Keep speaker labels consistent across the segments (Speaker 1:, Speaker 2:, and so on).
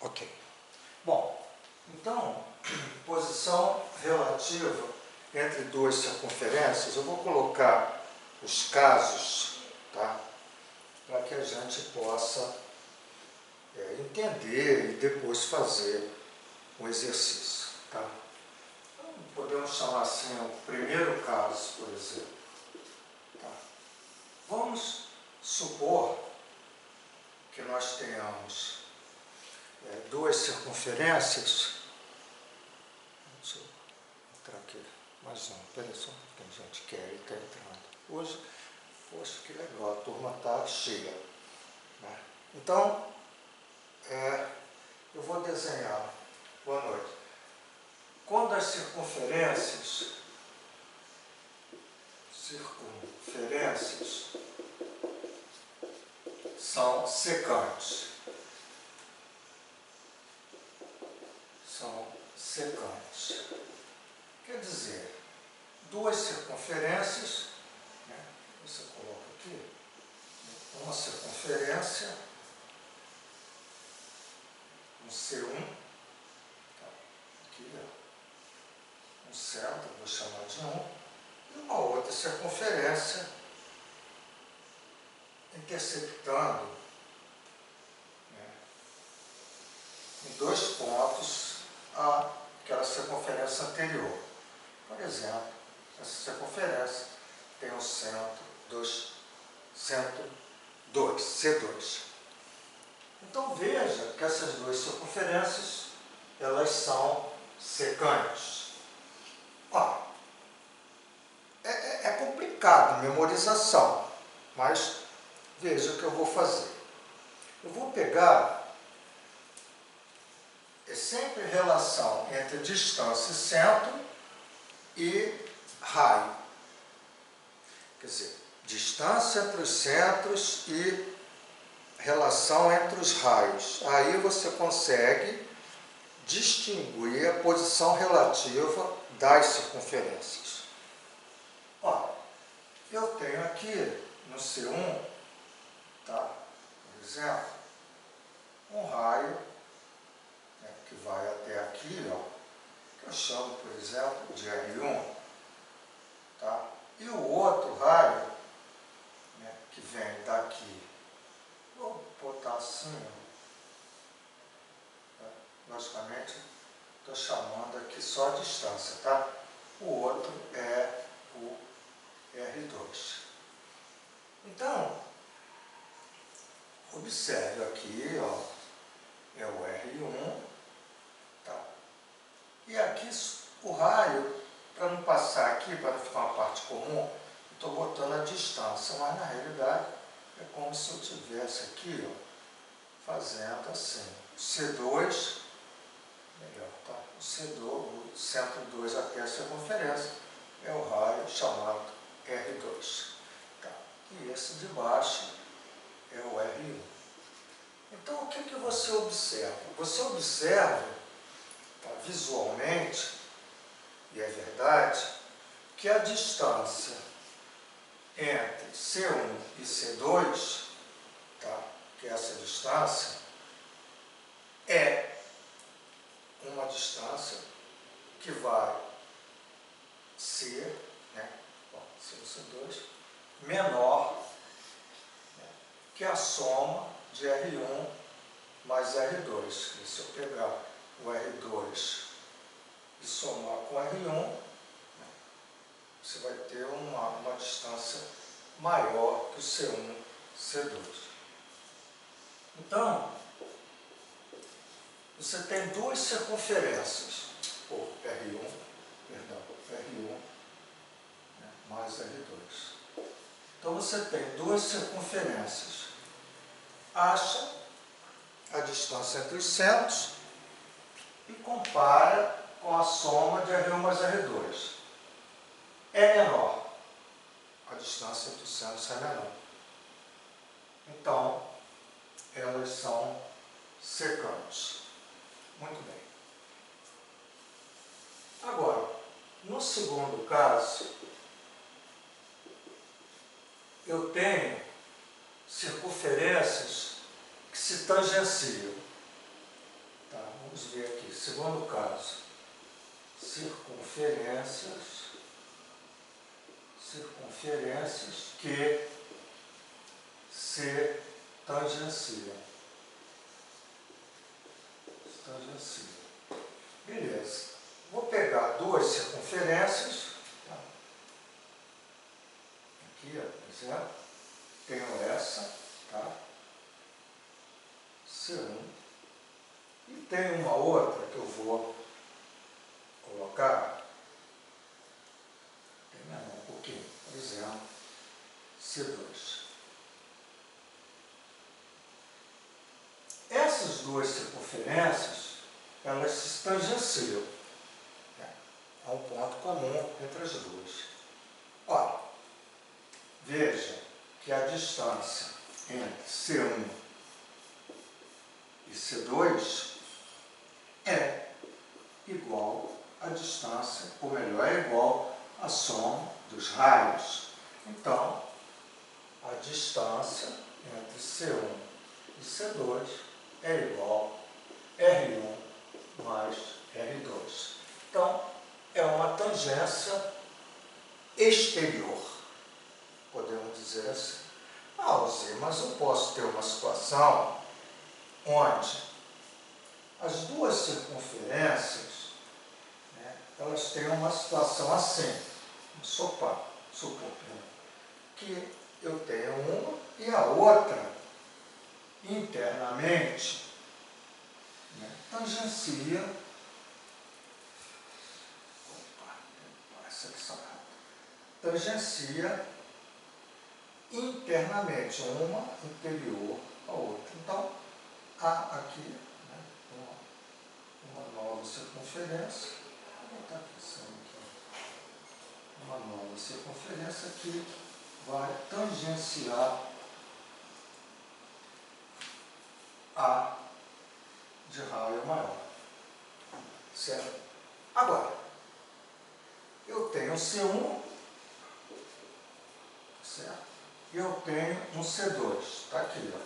Speaker 1: Ok. Bom, então, posição relativa entre duas circunferências, eu vou colocar os casos, tá? Para que a gente possa entender e depois fazer um exercício, tá? Então, podemos chamar assim o primeiro caso, por exemplo. Tá? Vamos supor que nós tenhamos duas circunferências. Deixa eu entrar aqui mais um. Peraí só um pouquinho, gente. Kelly está entrando. Hoje, poxa, que legal, a turma está cheia. Né? Então, eu vou desenhar. Boa noite. Quando as circunferências são secantes. Quer dizer, duas circunferências, né? Você coloca aqui, uma circunferência, um C1, tá? Aqui, ó, um centro, vou chamar de 1, e uma outra circunferência interceptando, né, em dois pontos aquela circunferência anterior. Por exemplo, essa circunferência tem o centro 2, C2. Então veja que essas duas circunferências, elas são secantes. Ó, é complicado, memorização, mas veja o que eu vou fazer. Eu vou pegar sempre relação entre distância e centro e raio. Quer dizer, distância entre os centros e relação entre os raios. Aí você consegue distinguir a posição relativa das circunferências. Ó, eu tenho aqui no C1, tá, por exemplo, um raio, né, que vai até aqui, ó, que eu chamo, por exemplo, de R1, tá? E o outro raio, né, que vem daqui, vou botar assim, tá? Logicamente, estou chamando aqui só a distância, tá? O outro é o R2. Então, observe aqui, ó, é o R1, tá? E aqui o raio, para não passar aqui, para não ficar uma parte comum, estou botando a distância, mas na realidade é como se eu tivesse aqui, ó, fazendo assim, C2, melhor, tá? O C2, o centro 2 até a circunferência, é o raio chamado R2. Tá? E esse de baixo é o R1. Então, o que você observa? Você observa, tá, visualmente, e é verdade, que a distância entre C1 e C2, tá, que é essa distância, é uma distância que vai ser, né, C2, menor, né, que a soma de R1 mais R2. E se eu pegar o R2 e somar com R1, né, você vai ter uma distância maior que o C1, C2. Então, você tem duas circunferências, ou R1, né, mais R2. Então, você tem duas circunferências. Acha a distância entre os centros e compara com a soma de R1 mais R2. É menor. A distância entre os centros é menor. Então, elas são secantes. Muito bem. Agora, no segundo caso, eu tenho circunferências que se tangenciam. vamos ver aqui, segundo caso, circunferências que se tangenciam. Beleza. Vou pegar duas circunferências. Tá? Aqui, ó, por exemplo, tenho essa, tá? C1. E tem uma outra que eu vou colocar, tem menor um pouquinho, por exemplo, C2. Essas duas circunferências, elas se tangenciam. Né? Há um ponto comum entre as duas. Olha, veja que a distância entre C1 e C2 é igual à distância, ou melhor, é igual à soma dos raios. Então, a distância entre C1 e C2 é igual a R1 mais R2. Então, é uma tangência exterior, podemos dizer assim. Alzir, mas eu posso ter uma situação onde as duas circunferências, né, elas têm uma situação assim, supor que eu tenho uma e a outra internamente, né, tangencia internamente uma interior à outra. Então, há aqui, né, uma nova circunferência, vou botar aqui, uma nova circunferência que vai tangenciar a de raio maior. Certo? Agora, eu tenho C1, certo? E eu tenho um C2, está aqui, ó.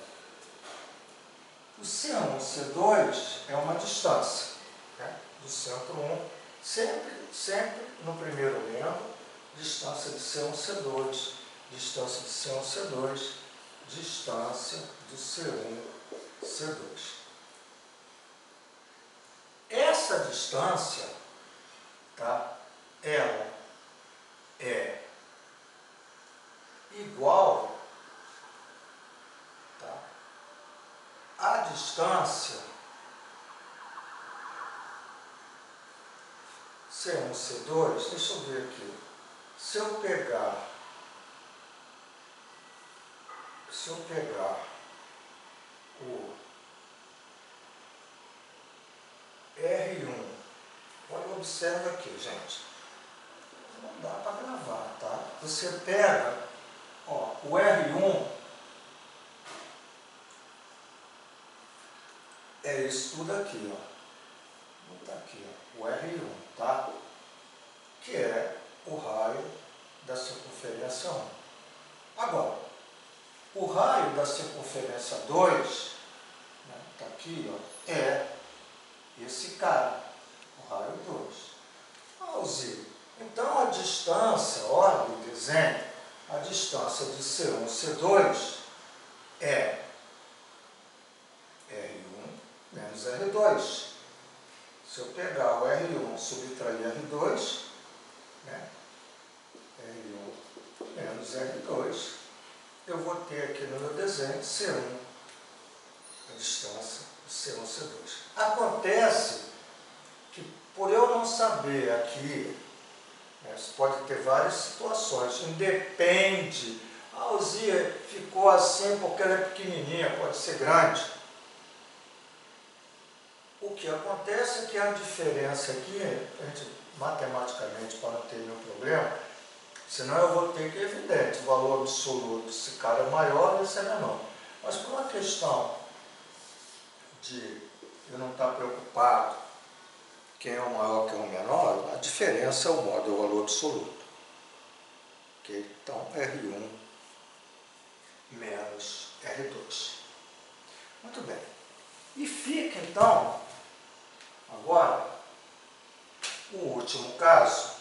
Speaker 1: O C1 e o C2 é uma distância, né, do centro 1, sempre no primeiro membro, distância de C1 e C2, distância de C1 e C2, distância de C1 e C2. Essa distância, tá, ela é igual, tá, à distância C1, C2, deixa eu ver aqui. Se eu pegar o R1, olha, observa aqui, gente. Não dá para gravar, tá? Você pega, ó, o R1 é isso tudo aqui, ó. Vou botar aqui, ó, o R1, tá? Que é o raio da circunferência 1. Agora, o raio da circunferência 2, né, tá aqui, ó, é esse cara, o raio 2. Alzir, então a distância, olha o desenho, a distância de C1 e C2 é R1 menos R2. Se eu pegar o R1 e subtrair R2, né, R1 menos R2, eu vou ter aqui no meu desenho C1, a distância de C1 e C2. Acontece que, por eu não saber aqui, né, você pode ter várias situações, independe, a Alzir ficou assim porque ela é pequenininha, pode ser grande. O que acontece é que a diferença aqui, a gente, matematicamente, para não ter nenhum problema, senão eu vou ter que, evidente, o valor absoluto desse cara é maior, esse é menor. Mas por uma questão de eu não estar preocupado quem é o maior, quem é o menor, a diferença é o modo, é o valor absoluto. Okay? Então, R1 menos R2. Muito bem. E fica, então, Agora, o último caso,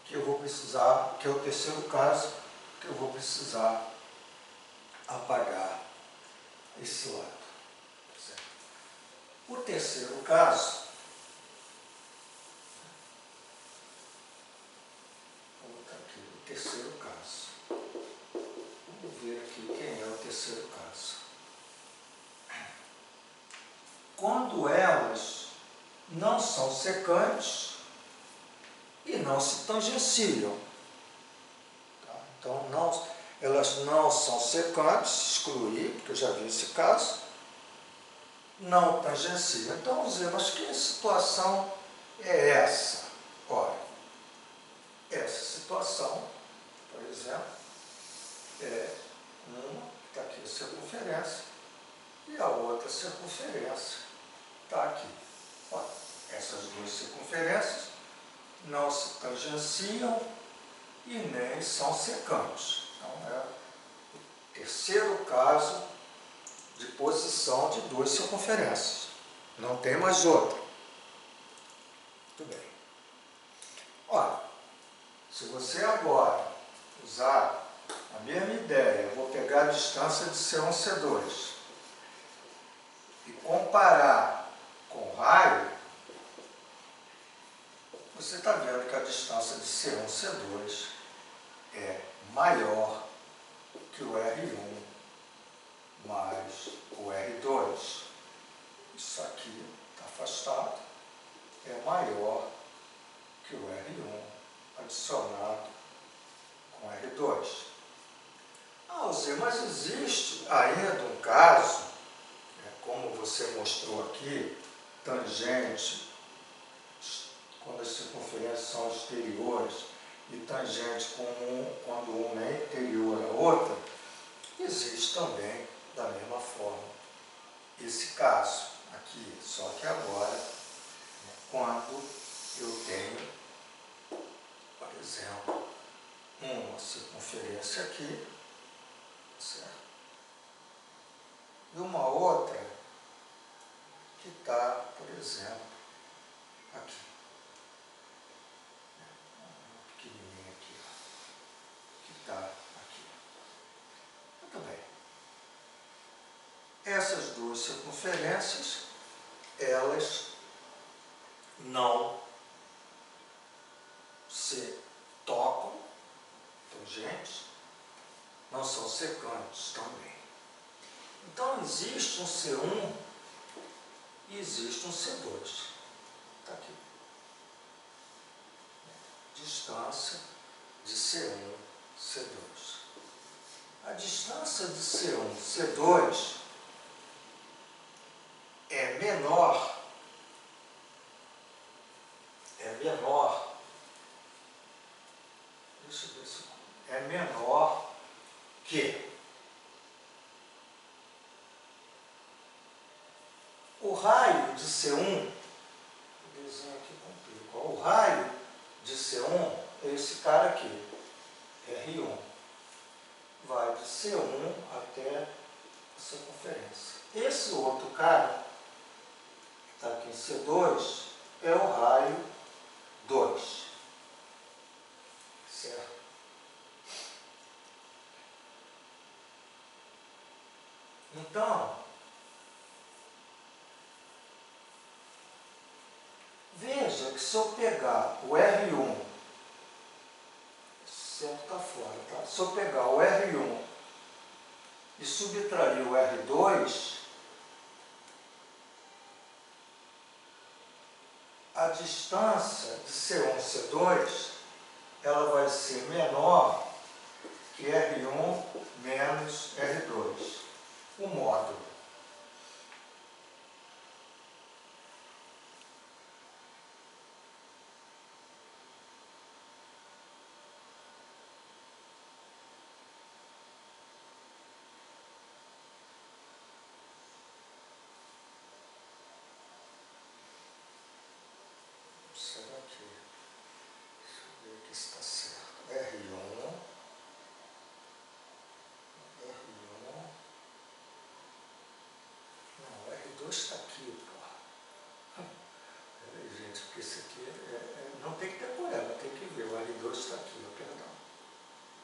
Speaker 1: que eu vou precisar, que é o terceiro caso, que eu vou precisar apagar esse lado. Certo? O terceiro caso, vou botar aqui o terceiro caso. Vamos ver aqui quem é o terceiro caso. Quando elas não são secantes e não se tangenciam. Tá? Então, elas não são secantes, excluir, porque eu já vi esse caso, não tangenciam. Então, vamos dizer, mas que situação é essa? Olha, essa situação, por exemplo, é uma, está aqui a circunferência, e a outra circunferência está aqui. Olha, essas duas circunferências não se tangenciam e nem são secantes. Então, é o terceiro caso de posição de duas circunferências. Não tem mais outra. Muito bem. Olha, se você agora usar a mesma ideia, eu vou pegar a distância de C1 e C2 e comparar com o raio, você está vendo que a distância de C1 e C2 é maior que o R1 mais o R2. Isso aqui está afastado, é maior que o R1 adicionado com R2. Ah, Zé, mas existe ainda um caso, como você mostrou aqui, tangente, quando as circunferências são exteriores, e tangente quando uma é interior à outra, existe também, da mesma forma, esse caso aqui, só que agora, quando eu tenho, por exemplo, uma circunferência aqui, certo? E uma outra que está, por exemplo, aqui. Uma pequenininha aqui, ó, que está aqui. Muito bem. Essas duas circunferências, elas não se tocam, tangentes, não são secantes também. Então, existe um C1 e existe um C2. Está aqui. Distância de C1, C2. A distância de C1, C2 é menor, deixa eu ver se é menor que o raio de C1, vou desenhar aqui com o raio de C1 é esse cara aqui, R1. Vai de C1 até a circunferência. Esse outro cara, que está aqui em C2, é o raio 2. Certo? Então, veja que se eu pegar o R1, certo, está fora, tá? Se eu pegar o R1 e subtrair o R2, a distância de C1 e C2, ela vai ser menor que R1 menos R2. O módulo. Será que... Deixa eu ver aqui se está certo. R1. Não, R2 está aqui, pô. não tem que decorar, ela tem que ver. O R2 está aqui, ó, perdão.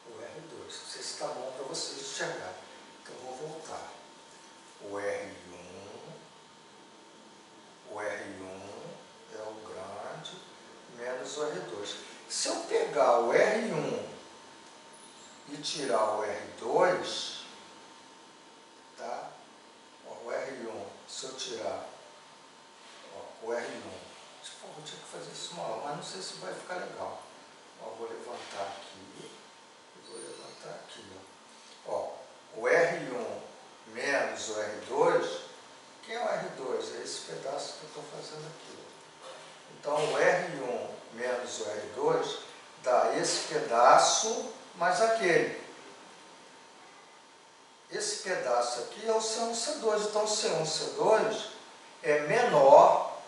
Speaker 1: O R2. Não sei se está bom para vocês enxergarem. Então, vou voltar. O R1 é o grande menos o R2. Se eu pegar o R1 e tirar o R2, tá? Ó, o R1, se eu tirar ó, o R1, tipo, eu tinha que fazer isso mal, mas não sei se vai ficar legal. Ó, vou levantar aqui e vou levantar aqui. Ó, o R1 menos o R2, quem é o R2? É esse pedaço que eu estou fazendo aqui. Então, o R1 menos o R2 dá esse pedaço mais aquele. Esse pedaço aqui é o C1, C2. Então, o C1, C2 é menor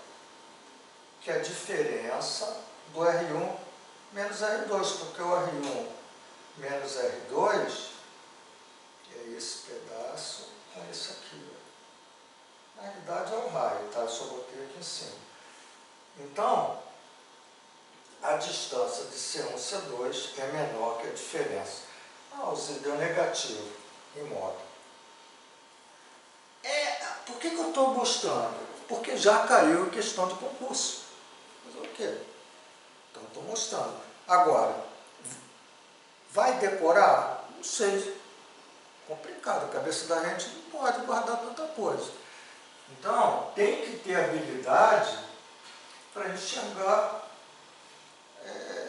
Speaker 1: que a diferença do R1 menos R2, porque o R1 menos R2 é esse pedaço com esse aqui. Na realidade é o raio, tá? Eu só botei aqui em cima. Então, a distância de C1 C2 é menor que a diferença. Ah, você deu negativo em modo. Por que eu estou mostrando? Porque já caiu em questão de concurso. Mas o quê? Então, estou mostrando. Agora, vai decorar? Não sei. Complicado. A cabeça da gente não pode guardar tanta coisa. Então, tem que ter habilidade para enxergar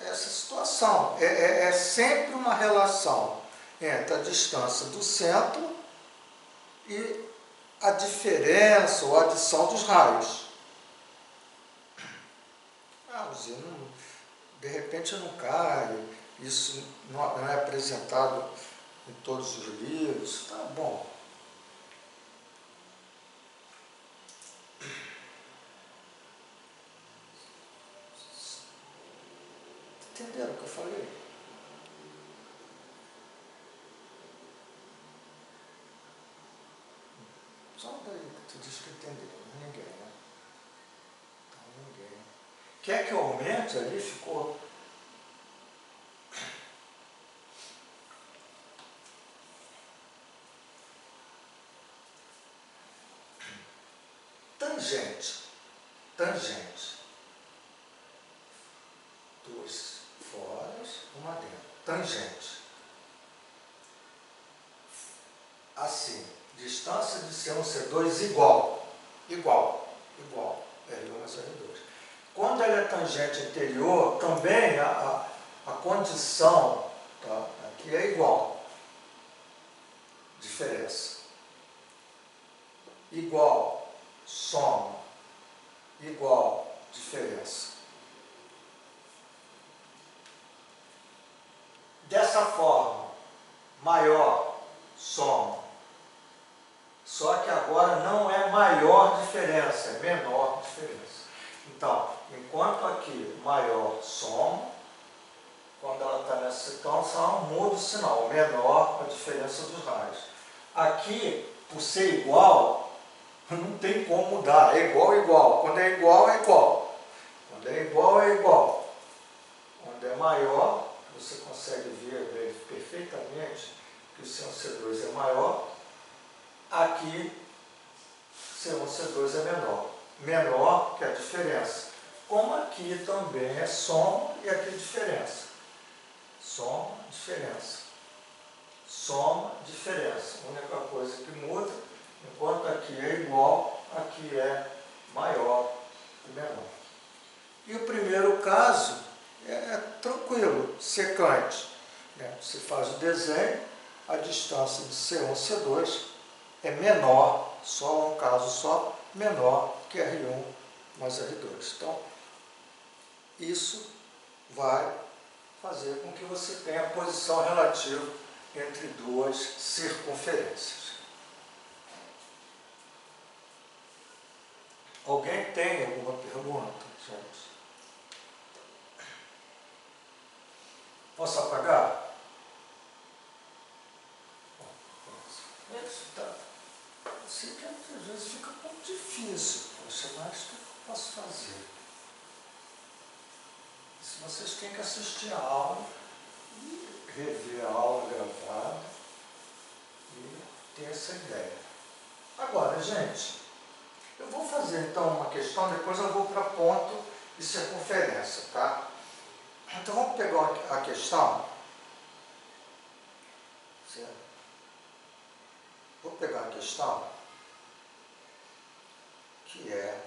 Speaker 1: essa situação. É sempre uma relação entre a distância do centro e a diferença ou a adição dos raios. De repente não cai, isso não é apresentado em todos os livros, tá bom. Entenderam o que eu falei? Só daí que tu disse que entendeu, ninguém, né? Então ninguém. Quer que eu aumente ali? Ficou. Tangente. Tangente. Duas fora, uma dentro. Tangente. Assim, distância de C1, C2 igual. Igual. R1 mais R2. Quando ela é tangente interior, também a condição, tá, aqui é igual. Diferença. Igual, soma. Igual, diferença. Dessa forma, maior, soma. Só que agora não é maior diferença, é menor diferença. Então, enquanto aqui maior soma, quando ela está nessa situação, muda o sinal, menor a diferença dos raios. Aqui, por ser igual, não tem como mudar, é igual. Quando é igual, é igual. Quando é igual, é igual. Quando é maior, você consegue ver perfeitamente que o C1, C2 é maior. Aqui, C1, C2 é menor que a diferença. Como aqui também é soma e aqui diferença. Soma, diferença. Soma, diferença. A única coisa que muda, enquanto aqui é igual, aqui é maior e menor. E o primeiro caso é tranquilo, secante. Você faz o desenho, a distância de C1 C2 é menor, só um caso só, menor que R1 mais R2. Então, isso vai fazer com que você tenha a posição relativa entre duas circunferências. Alguém tem alguma pergunta, gente? Posso apagar? Eu sei que às vezes fica um pouco difícil. Poxa, mas o que eu posso fazer? vocês têm que assistir a aula, rever a aula gravada e ter essa ideia. Agora, gente, eu vou fazer então uma questão, depois eu vou para ponto e circunferência, tá? Então vamos pegar a questão. Certo? Vou pegar a questão que é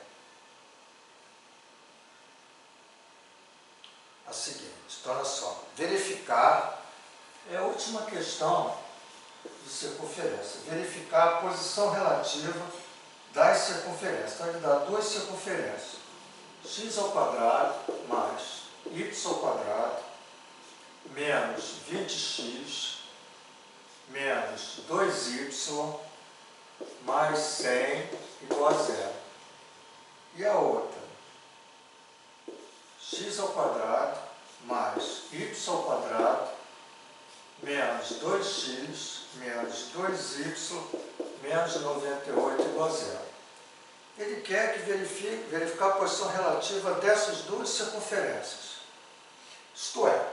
Speaker 1: a seguinte. Então, olha só. Verificar é a última questão de circunferência. Verificar a posição relativa das circunferências. Então, ele dá duas circunferências. X ao quadrado mais y ao quadrado menos 20x menos 2y mais 100 igual a zero. E a outra? X ao quadrado mais y ao quadrado menos 2x menos 2y menos 98 igual a zero. Ele quer que verificar a posição relativa dessas duas circunferências. Isto é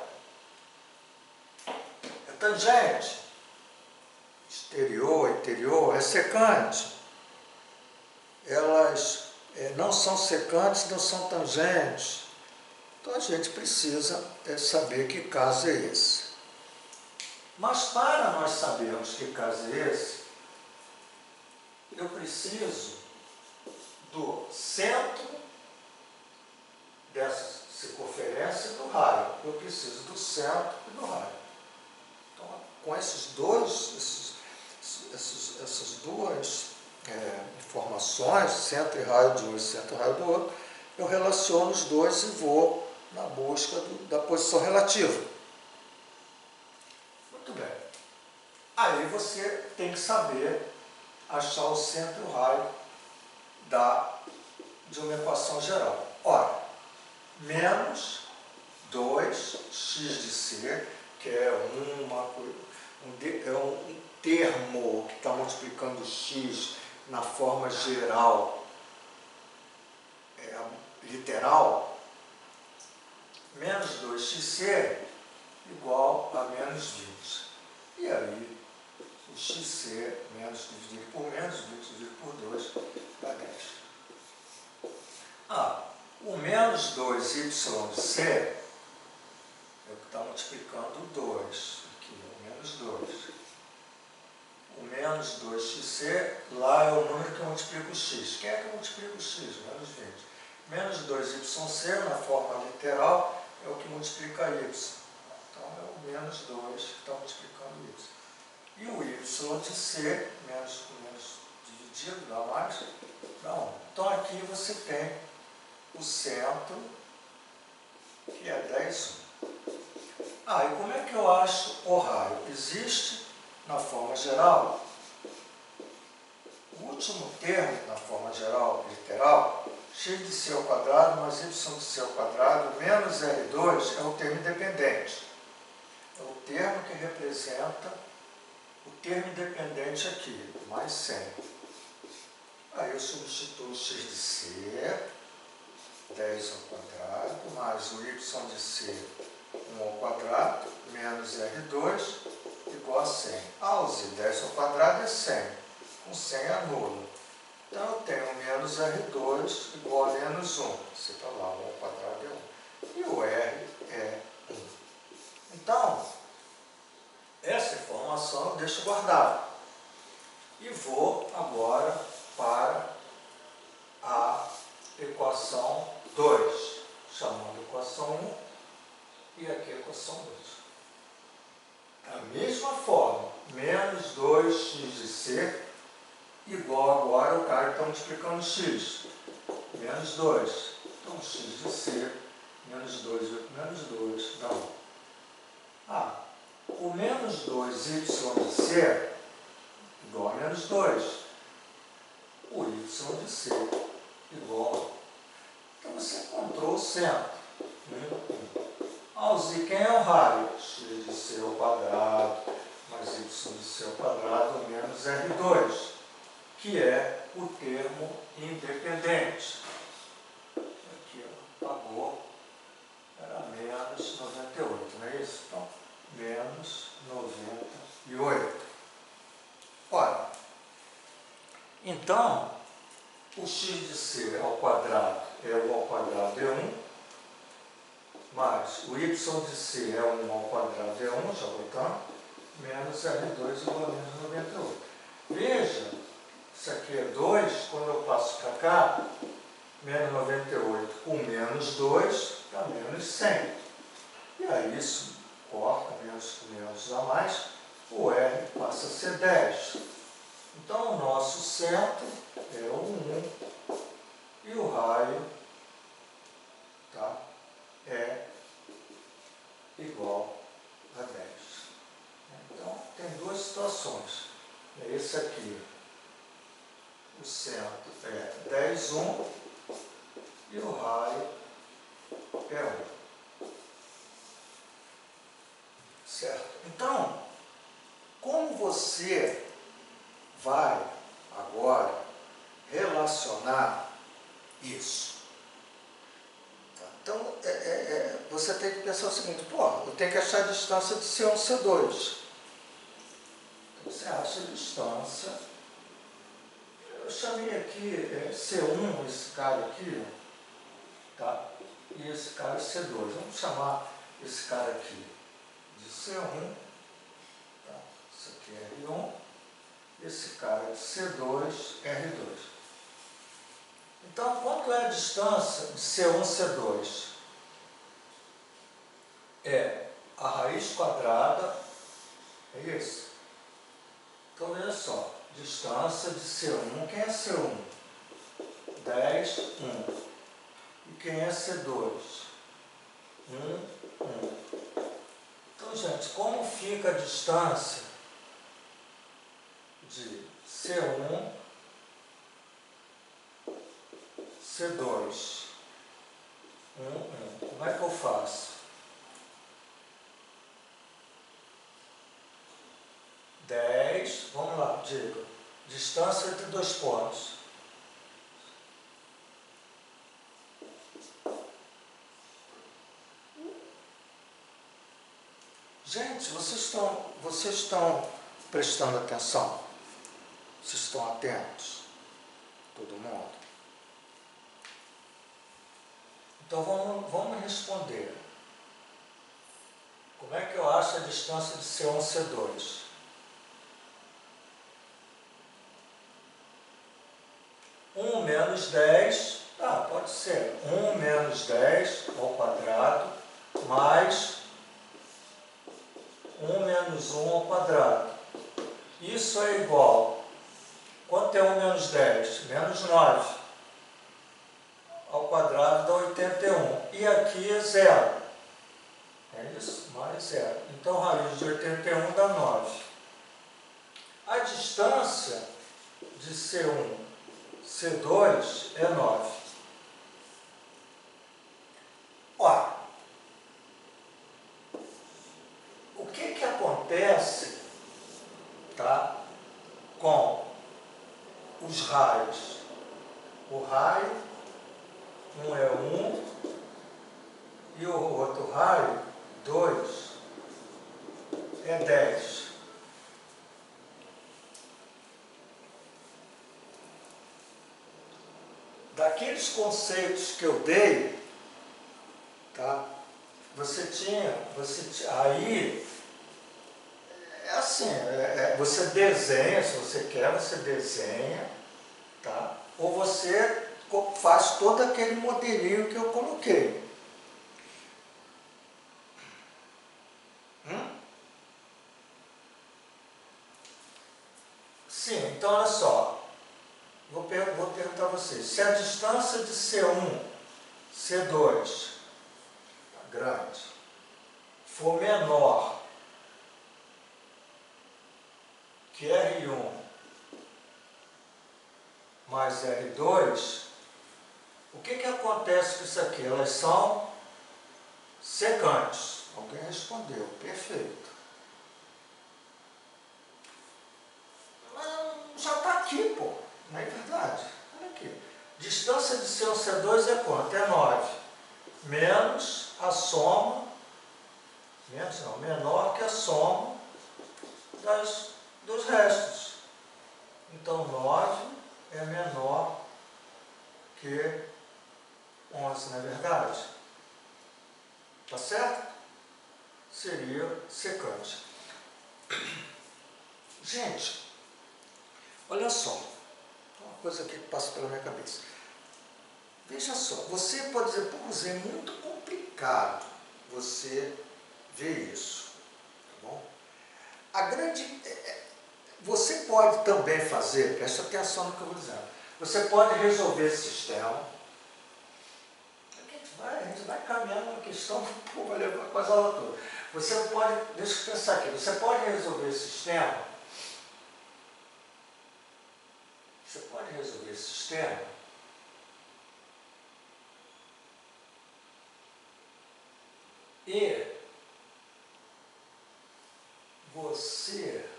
Speaker 1: tangente, exterior, interior, é secante. Elas não são secantes, não são tangentes. Então a gente precisa saber que caso é esse. Mas para nós sabermos que caso é esse, eu preciso do centro dessa circunferência e do raio. Eu preciso do centro e do raio. Então, com essas duas informações, centro e raio de um e centro e raio do outro, eu relaciono os dois e vou na busca da posição relativa. Muito bem. Aí você tem que saber achar o centro e o raio de uma equação geral. Ora, menos 2x de c, que é um termo que está multiplicando x na forma geral, literal, menos 2xc igual a menos 20. E aí, o xc menos dividido por menos, 20 dividido por 2, dá 10. O menos 2y de c é o que está multiplicando o 2, aqui, o menos 2. O menos 2xc, lá é o número que multiplica o x. Quem é que multiplica o x? Menos 20. Menos 2yc, na forma literal, é o que multiplica y. Então, é o menos 2 que está multiplicando y. E o y de c, menos dividido, dá mais, dá 1. Então, aqui você tem o centro, que é 10. E como é que eu acho o raio? Existe, na forma geral, o último termo na forma geral, literal, x de c ao quadrado mais y de c ao quadrado menos R2 é o termo independente. É o termo que representa o termo independente aqui, mais 100. Aí eu substituo x de c, 10 ao quadrado, mais o y de c, 1 ao quadrado, menos R2, igual a 100. Usei 10 ao quadrado é 100. Com 100 anula. Então, eu tenho menos R2 igual a menos 1. Você está lá, 1 ao quadrado é 1. E o R é 1. Então, essa informação eu deixo guardada. E vou agora para a equação 2. Chamando a equação 1 e aqui a equação 2. Da mesma forma, menos 2x de c igual agora o cara que está multiplicando x. Menos 2. Então, x de c menos 2 menos 2 dá 1. O menos 2y de c igual a menos 2. O y de c igual a 1. Então, você encontrou o centro. E quem é o raio? X de c ao quadrado mais y de c ao quadrado menos R2, que é o termo independente. Aqui, apagou, era menos Então, o x de c ao quadrado é o ao quadrado é 1, mais o y de c é 1 ao quadrado é 1, já botamos, menos R2 igual a menos 98. Veja, isso aqui é 2, quando eu passo para cá, menos 98 com menos 2 dá menos 100. E aí isso corta, menos com menos dá mais, o R passa a ser 10. Então o nosso centro é o 1 e o raio, tá, é igual a 10. Então tem duas situações. Esse aqui, o centro é 10, 1 e o raio é 1. Certo? Então, como você vai agora relacionar isso? Tá? Então, você tem que pensar o seguinte, pô, eu tenho que achar a distância de C1 e C2. Então, você acha a distância, eu chamei aqui C1, esse cara aqui, tá? E esse cara é C2. Vamos chamar esse cara aqui de C1, tá? Isso aqui é R1, esse cara é de C2, R2. Então, quanto é a distância de C1 e C2? É a raiz quadrada, é isso? Então, veja só, distância de C1, quem é C1? 10, 1. E quem é C2? 1, 1. Então, gente, como fica a distância de C1, C2, 1, 1? Como é que eu faço? 10, vamos lá, diga. Distância entre dois pontos. Gente, vocês estão prestando atenção? Vocês estão atentos? Todo mundo? Então vamos responder. Como é que eu acho a distância de C1 e C2? Menos 10, pode ser 1 menos 10 ao quadrado, mais 1 menos 1 ao quadrado. Isso é igual, quanto é 1 menos 10? Menos 9 ao quadrado dá 81. E aqui é 0. É isso? Mais 0. Então, raiz de 81 dá 9. A distância de C1, C2 é 9. Ó, o que acontece, tá, com os raios? O raio, um é 1 e o outro raio, 2, é 10. Daqueles conceitos que eu dei, tá? Aí, é assim, você desenha, se você quer, você desenha, tá? Ou você faz todo aquele modelinho que eu coloquei. Sim, então olha só. Vou perguntar a vocês, se a distância de C1, C2, grande, for menor que R1 mais R2, o que acontece com isso aqui? Elas são secantes. Alguém respondeu, perfeito. Mas já está aqui, pô. Não é verdade? Olha aqui. Distância de C1 C2 é quanto? É 9. Menos a soma, menor que a soma dos restos. Então, 9 é menor que 11, não é verdade? Tá certo? Seria secante. Gente, olha só, uma coisa aqui que passa pela minha cabeça. Veja só, você pode dizer, pô, Zé, é muito complicado você ver isso, tá bom? Você pode também fazer, preste atenção no que eu vou dizer, você pode resolver esse sistema, a gente vai caminhando na questão, pô, vai levar quase a aula toda. Você pode, deixa eu pensar aqui, você pode resolver esse sistema, e você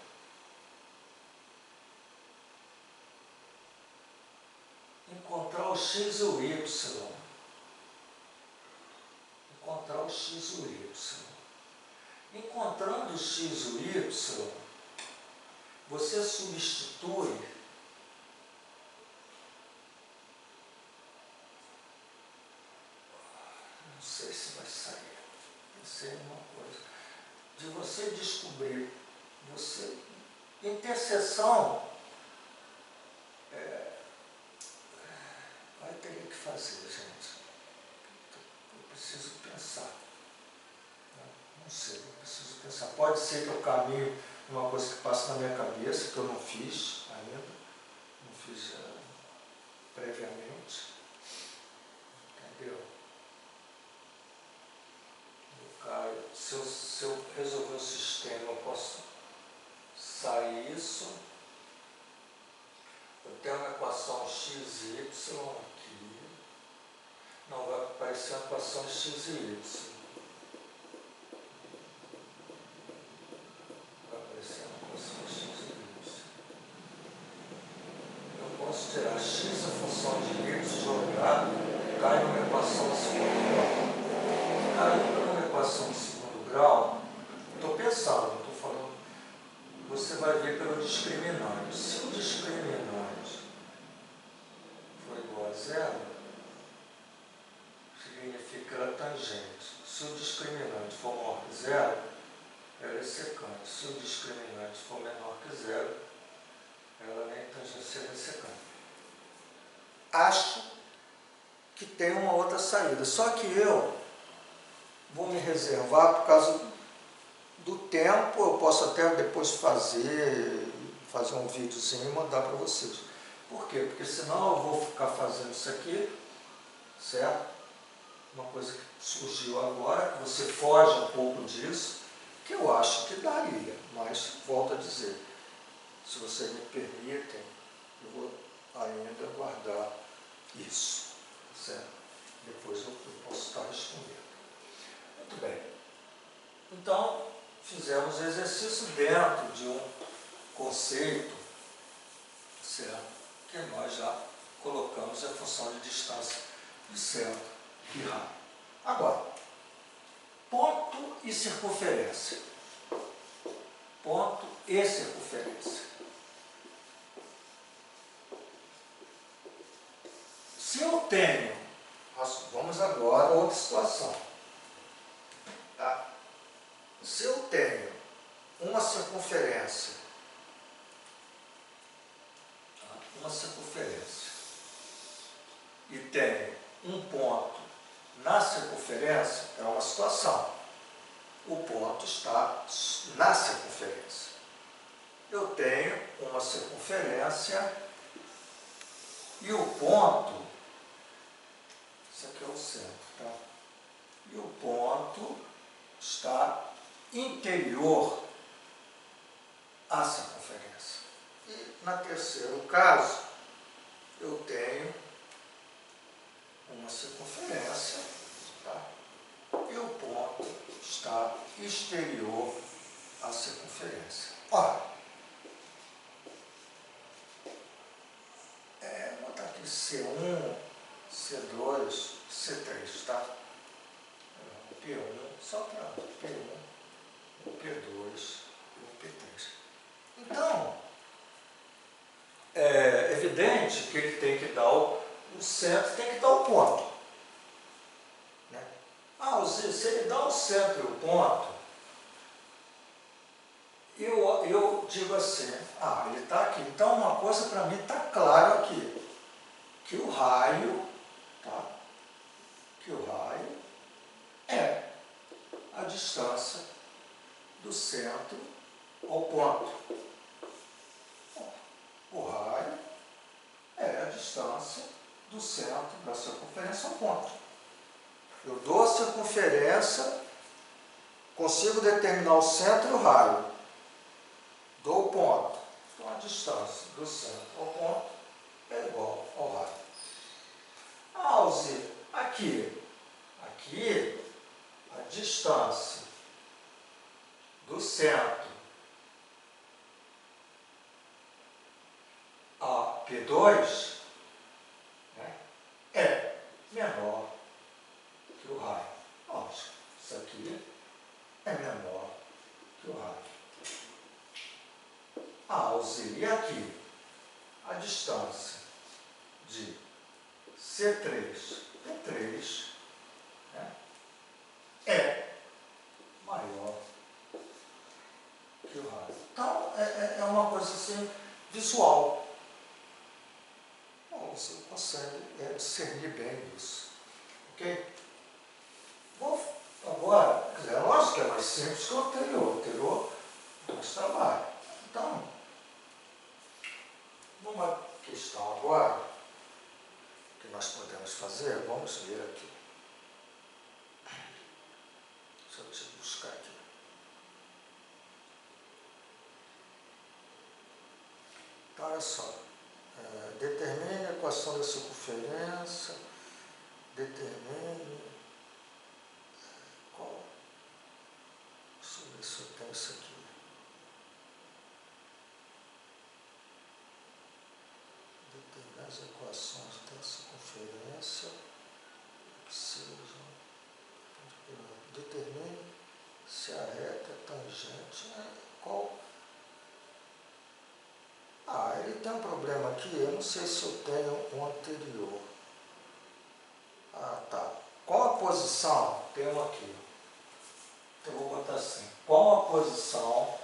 Speaker 1: encontrar o x e o y. Encontrar o x e o y. Encontrando o x e o y, você substitui não sei se vai sair, pensei em uma coisa, de você descobrir, interseção, vai ter que fazer, gente, eu preciso pensar, não sei, eu preciso pensar, pode ser que eu caminhe uma coisa que passa na minha cabeça, que eu não fiz ainda, não fiz previamente, entendeu? Se eu resolver o sistema, eu posso sair isso. Eu tenho uma equação x e y aqui. Não, vai aparecer uma equação de x e y. Vai aparecer uma equação de x e y. Eu posso tirar x a função de y, jogar, cai numa equação de segundo grau. Caindo numa equação de segundo grau, estou pensando, não estou falando, você vai ver pelo discriminante. Se o discriminante for igual a zero, significa ela é tangente. Se o discriminante for maior que zero, ela é secante. Se o discriminante for menor que zero, ela nem tangencial nem secante. Acho que tem uma outra saída, só que eu vou me reservar por causa do tempo. Eu posso até depois fazer um videozinho e mandar para vocês. Por quê? Porque senão eu vou ficar fazendo isso aqui, certo? Uma coisa que surgiu agora, que você foge um pouco disso, que eu acho que daria, mas volto a dizer, se vocês me permitem, eu vou ainda guardar isso, certo? Depois eu posso estar respondendo. Muito bem. Então, fizemos exercício dentro de um conceito, certo? Que nós já colocamos a função de distância de centro e raio. Agora, ponto e circunferência. Ponto e circunferência. Se eu tenho, vamos agora a outra situação. Tá? Se eu tenho uma circunferência, e tenho um ponto na circunferência, é uma situação. O ponto está na circunferência. Eu tenho uma circunferência e o ponto, isso aqui é o centro, tá? E o ponto está interior à circunferência. E, no terceiro caso, eu tenho uma circunferência, tá? E o ponto está exterior à circunferência. Ora, vou botar aqui C1, C2, C3, tá? P1, só para P1, o P2 e o P3. Então, é evidente que ele tem que dar o centro, tem que dar o ponto. Né? Se ele dá o centro e o ponto, eu digo assim, ele está aqui. Então, uma coisa para mim está claro aqui, que o raio, tá? Que o raio é a distância do centro ao ponto. O raio é a distância do centro da circunferência ao ponto. Eu dou a circunferência, consigo determinar o centro e o raio. Dou o ponto. Então, a distância do centro ao ponto é igual ao raio. Alzi, aqui a distância do centro a P2, né, é menor que o raio. Lógico, isso aqui é menor que o raio. E aqui a distância de C3 P3, né, é maior que o raio. Então, é uma coisa assim, visual. Você consegue discernir bem isso. Ok? Bom, agora, é lógico que é mais simples que o anterior. O anterior, mais trabalho. Então, numa questão agora, que nós podemos fazer, vamos ver aqui. Deixa eu buscar aqui. Então, olha só. Determine a equação da circunferência, determine qual. Deixa eu ver se eu tenho isso aqui. Determine as equações da circunferência que sejam. Determine se a reta é tangente. Qual? Ele tem um problema aqui, eu não sei se eu tenho um anterior. Tá. Qual a posição? Tem um aqui. Então, eu vou botar assim. Qual a posição?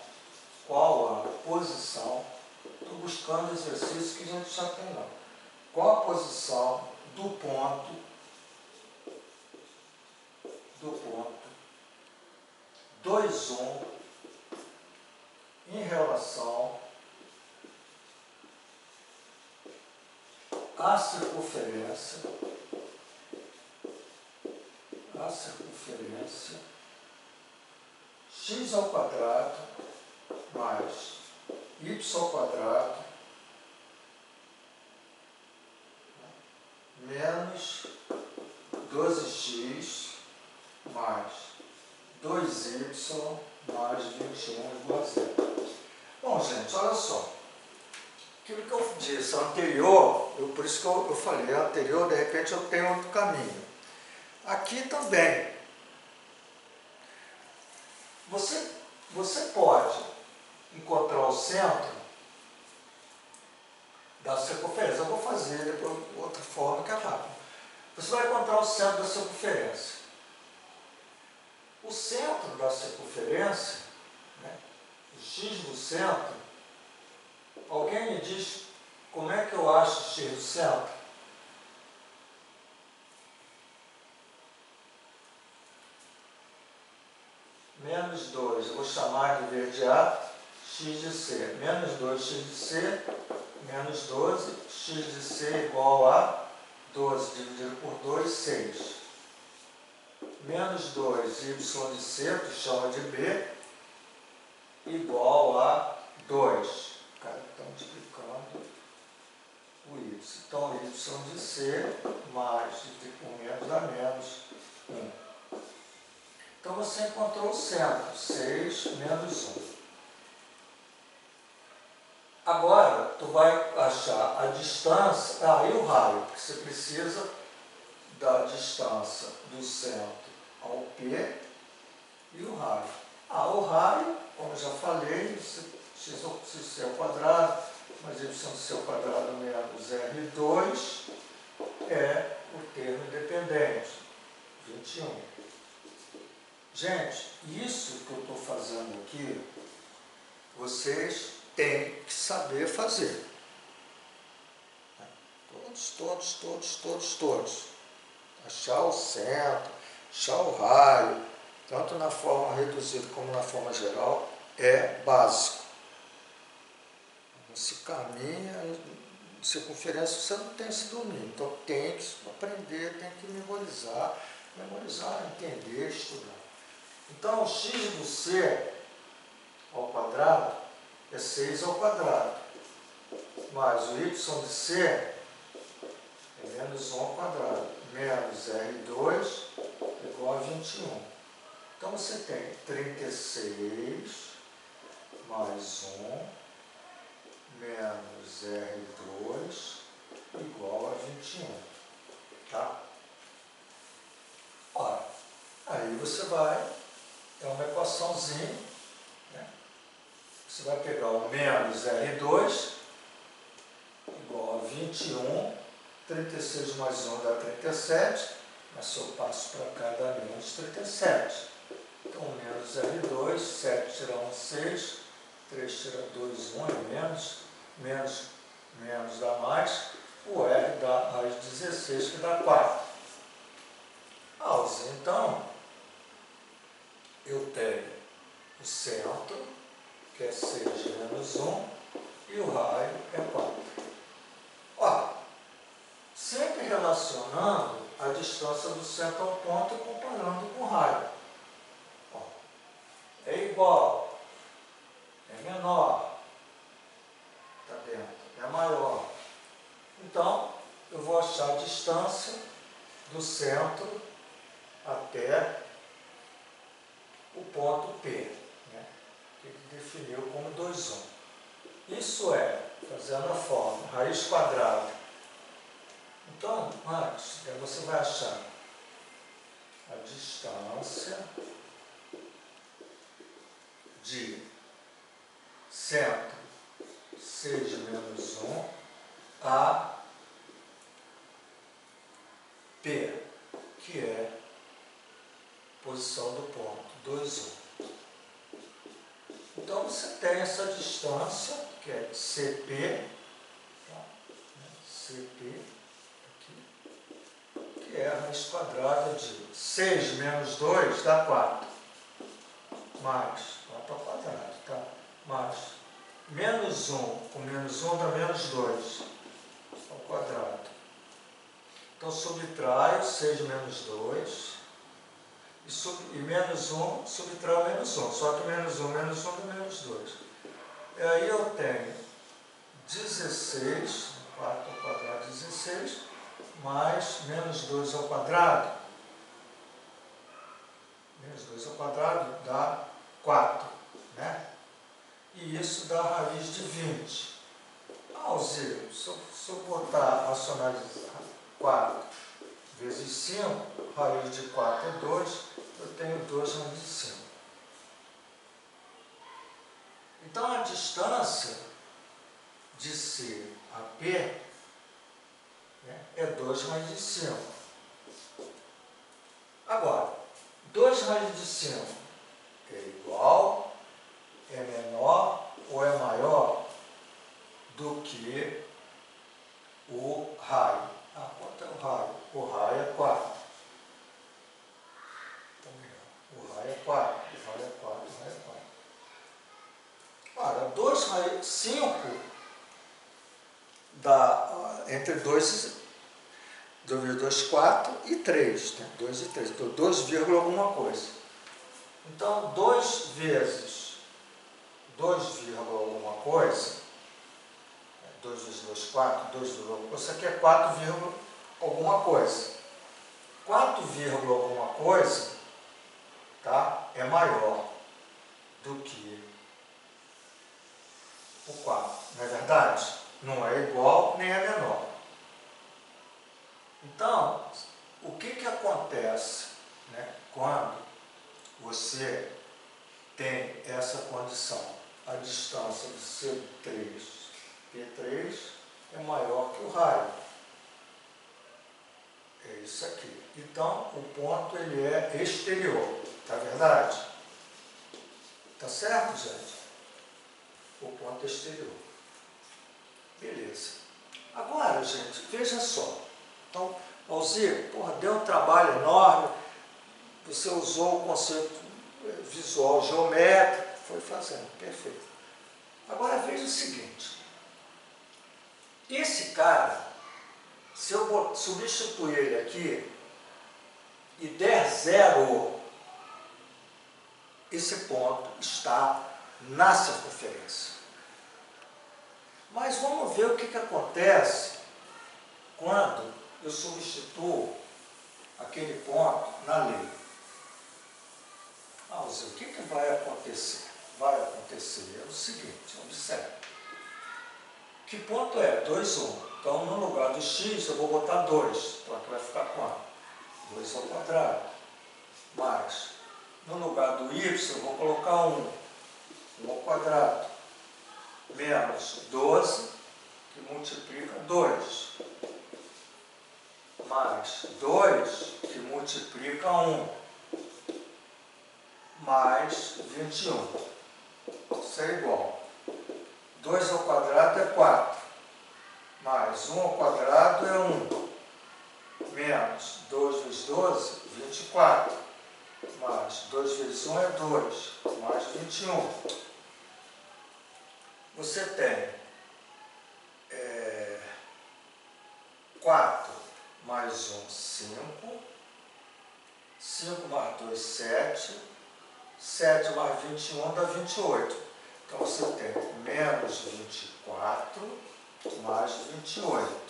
Speaker 1: Estou buscando exercícios que a gente já tem lá. Qual a posição do ponto 2, 1 em relação à circunferência x ao quadrado mais y ao quadrado menos 12x mais 2y mais 21 igual a 0. Bom, gente, olha só. Aquilo que eu disse anterior, por isso que eu falei anterior, de repente eu tenho outro caminho. Aqui também. Você pode encontrar o centro da circunferência. Eu vou fazer depois de outra forma que é rápido. Você vai encontrar o centro da circunferência. O centro da circunferência, né, o x do centro, alguém me diz como é que eu acho o x do centro? Menos 2, eu vou chamar de verde A, x de C. Menos 2x de C, menos 12, x de C igual a 12 dividido por 2, 6. Menos 2, y de C, que chama de B, igual a 2. Cara, está multiplicando o y. Então, y de C mais dividido por menos dá menos 1. Então, você encontrou o centro, 6 menos 1. Agora, tu vai achar a distância, e o raio, porque você precisa da distância do centro ao P e o raio. O raio, como eu já falei, x ao quadrado mas y de c ao quadrado menos R2 é o termo independente, 21. Gente, isso que eu estou fazendo aqui, vocês têm que saber fazer. Todos. Achar o centro, achar o raio, tanto na forma reduzida como na forma geral, é básico. Não se caminha, circunferência você não tem esse domínio, então tem que aprender, tem que memorizar, entender, estudar. Então, o x do c ao quadrado é 6 ao quadrado, mais o y de c é menos 1 ao quadrado, menos R2 igual a 21. Então, você tem 36 mais 1 menos R2 igual a 21. Tá? Ora, aí você vai, é uma equaçãozinha, né? Você vai pegar o menos R2 igual a 21, 36 mais 1 dá 37, mas se eu passo para cá dá menos 37. Então, menos R2, 7 tira 1, 6, 3 tira 2, 1 é menos dá mais, o R dá mais 16, que dá 4. Então, eu tenho o centro, que é 6 menos 1, e o raio é 4. Ó, sempre relacionando a distância do centro ao ponto e comparando com o raio. Ó, é igual, é menor, está dentro, é maior. Então, eu vou achar a distância do centro até o ponto P, né, que ele definiu como 2, 1. Isso é, fazendo a forma, raiz quadrada. Então, antes, você vai achar a distância de centro 6 menos 1 a P, que é posição do ponto, 2, 1. Então, você tem essa distância, que é CP, tá? CP, aqui, que é a raiz quadrada de 6 menos 2 dá 4, mais 4 ao quadrado, tá? Mais menos 1 com menos 1 dá menos 2 ao quadrado. Então, subtraio 6 menos 2 e menos 1 subtraio menos 1. Só que menos 1 dá menos 2. E aí eu tenho 16, 4 ao quadrado, 16, mais menos 2 ao quadrado. Menos 2 ao quadrado dá 4, né? E isso dá raiz de 20. Alzira, se eu botar racionalizar 4 vezes 5, raiz de 4 é 2, eu tenho 2 raiz de 5. Então, a distância de C a P, né, é 2 raiz de 5. Agora, 2 raiz de 5 é igual, é menor ou é maior do que o raio. Quanto é o raio? O raio é 4. O raio é 4. O raio é 4. O raio é 4. Ora, 2 raiz de 5 dá entre 2, 4 e 3. Né? 2 e 3. Então, 2, alguma coisa. Então, 2 vezes 2, alguma coisa, 2 vezes 2, 4, 2, alguma coisa, isso aqui é 4, alguma coisa. 4, alguma coisa, tá? É maior do que o 4, não é verdade? Não é igual nem é menor. Então, o que acontece, né, quando você tem essa condição? A distância de C3, P P3 é maior que o raio. É isso aqui. Então, o ponto ele é exterior. Tá verdade? Tá certo, gente? O ponto exterior. Beleza. Agora, gente, veja só. Então, Alzir, porra, deu um trabalho enorme. Você usou o conceito visual geométrico, foi fazendo, perfeito. Agora veja o seguinte. Esse cara, se eu substituir ele aqui e der zero, esse ponto está na circunferência. Mas vamos ver o que acontece quando eu substituo aquele ponto na lei. Vamos ver, o que vai acontecer? Vai acontecer o seguinte, observe. Que ponto é? 2, 1. Então, no lugar do x, eu vou botar 2. Então, aqui vai ficar quanto? 2 ao quadrado. Mais, no lugar do y, eu vou colocar 1. 1 ao quadrado. Menos 12, que multiplica 2. Mais 2, que multiplica 1. Mais 21. Isso é igual. 2 ao quadrado é 4. Mais 1 ao quadrado é 1. Menos 2 vezes 12, 24. Mais 2 vezes 1 é 2. Mais 21. Você tem 4 mais 1, 5. 5 mais 2, 7. 7 mais 21 dá 28. Então, você tem menos 24 mais 28,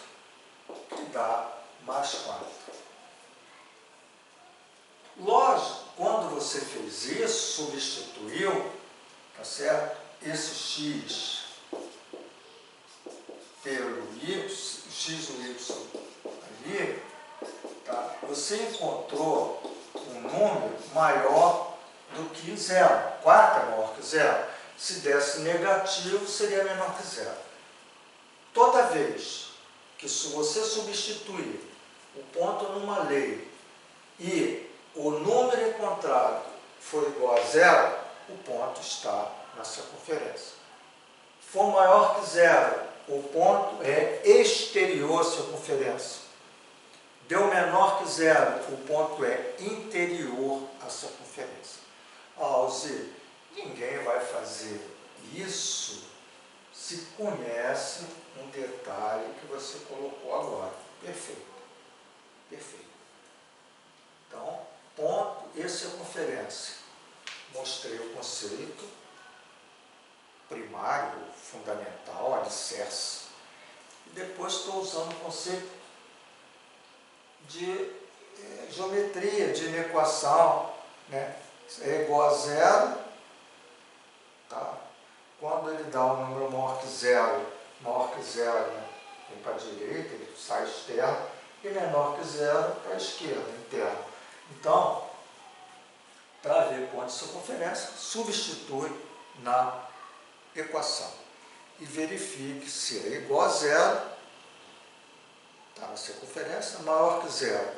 Speaker 1: que dá mais 4. Lógico, quando você fez isso, substituiu, tá certo? Esse x pelo y, x no y ali, tá? Você encontrou um número maior do que zero. 4 é maior que zero. Se desse negativo, seria menor que zero. Toda vez que você substituir o ponto numa lei e o número encontrado for igual a zero, o ponto está na circunferência. For maior que zero, o ponto é exterior à circunferência. Deu menor que zero, o ponto é interior à circunferência. Alzir, ninguém vai fazer isso se conhece um detalhe que você colocou agora. Perfeito. Perfeito. Então, ponto e circunferência. Mostrei o conceito primário, fundamental, alicerce. E depois estou usando o conceito de geometria, de inequação, né? É igual a zero, tá? Quando ele dá um número maior que zero, né? Vem para a direita, ele sai externo, e menor que zero para a esquerda, interno. Então, para ver ponto de circunferência, substitui na equação e verifique se é igual a zero, tá? Na circunferência, maior que zero,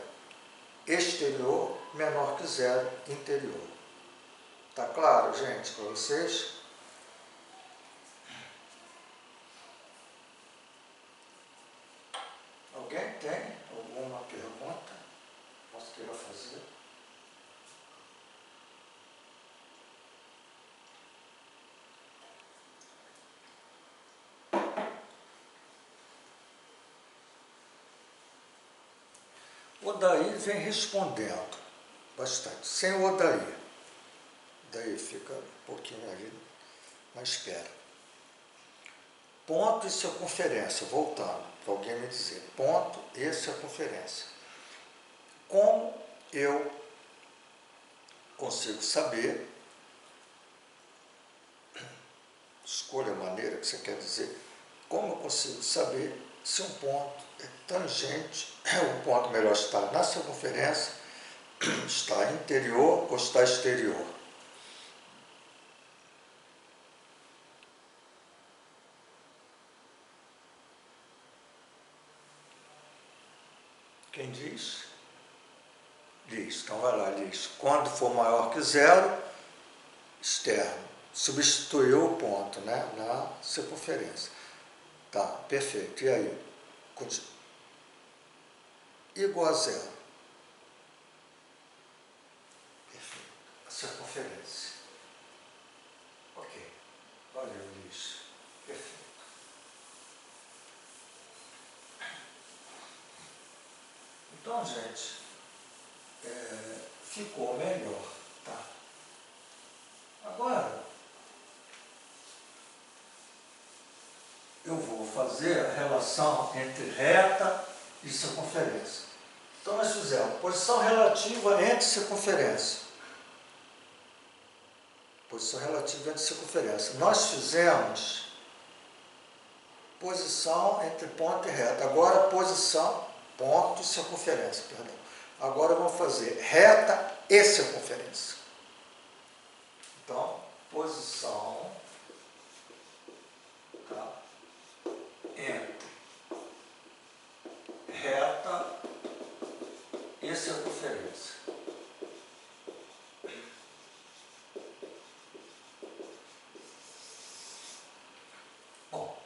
Speaker 1: exterior, menor que zero, interior. Tá claro, gente, para vocês? Alguém tem alguma pergunta? Posso queira fazer? O Odair vem respondendo bastante, sem o Odair. Daí fica um pouquinho ali na espera. Ponto e circunferência, voltando, para alguém me dizer, ponto e circunferência. Como eu consigo saber, escolha a maneira que você quer dizer, como eu consigo saber se um ponto é tangente, o ponto melhor está na circunferência, está interior ou está exterior? diz? Diz. Então vai lá, diz. Quando for maior que zero, externo. Substituiu o ponto, né, na circunferência. Tá, perfeito. E aí? Igual a zero. Perfeito. A circunferência. Ok. Valeu, Luiz. Perfeito. Então, gente, ficou melhor, tá? Agora, eu vou fazer a relação entre reta e circunferência. Então, nós fizemos posição relativa entre circunferência. Posição relativa entre circunferência. Nós fizemos posição entre ponto e reta. Agora, posição, ponto e circunferência, perdão. Agora, vamos fazer reta e circunferência. Então, posição, tá, entre reta e circunferência. Bom,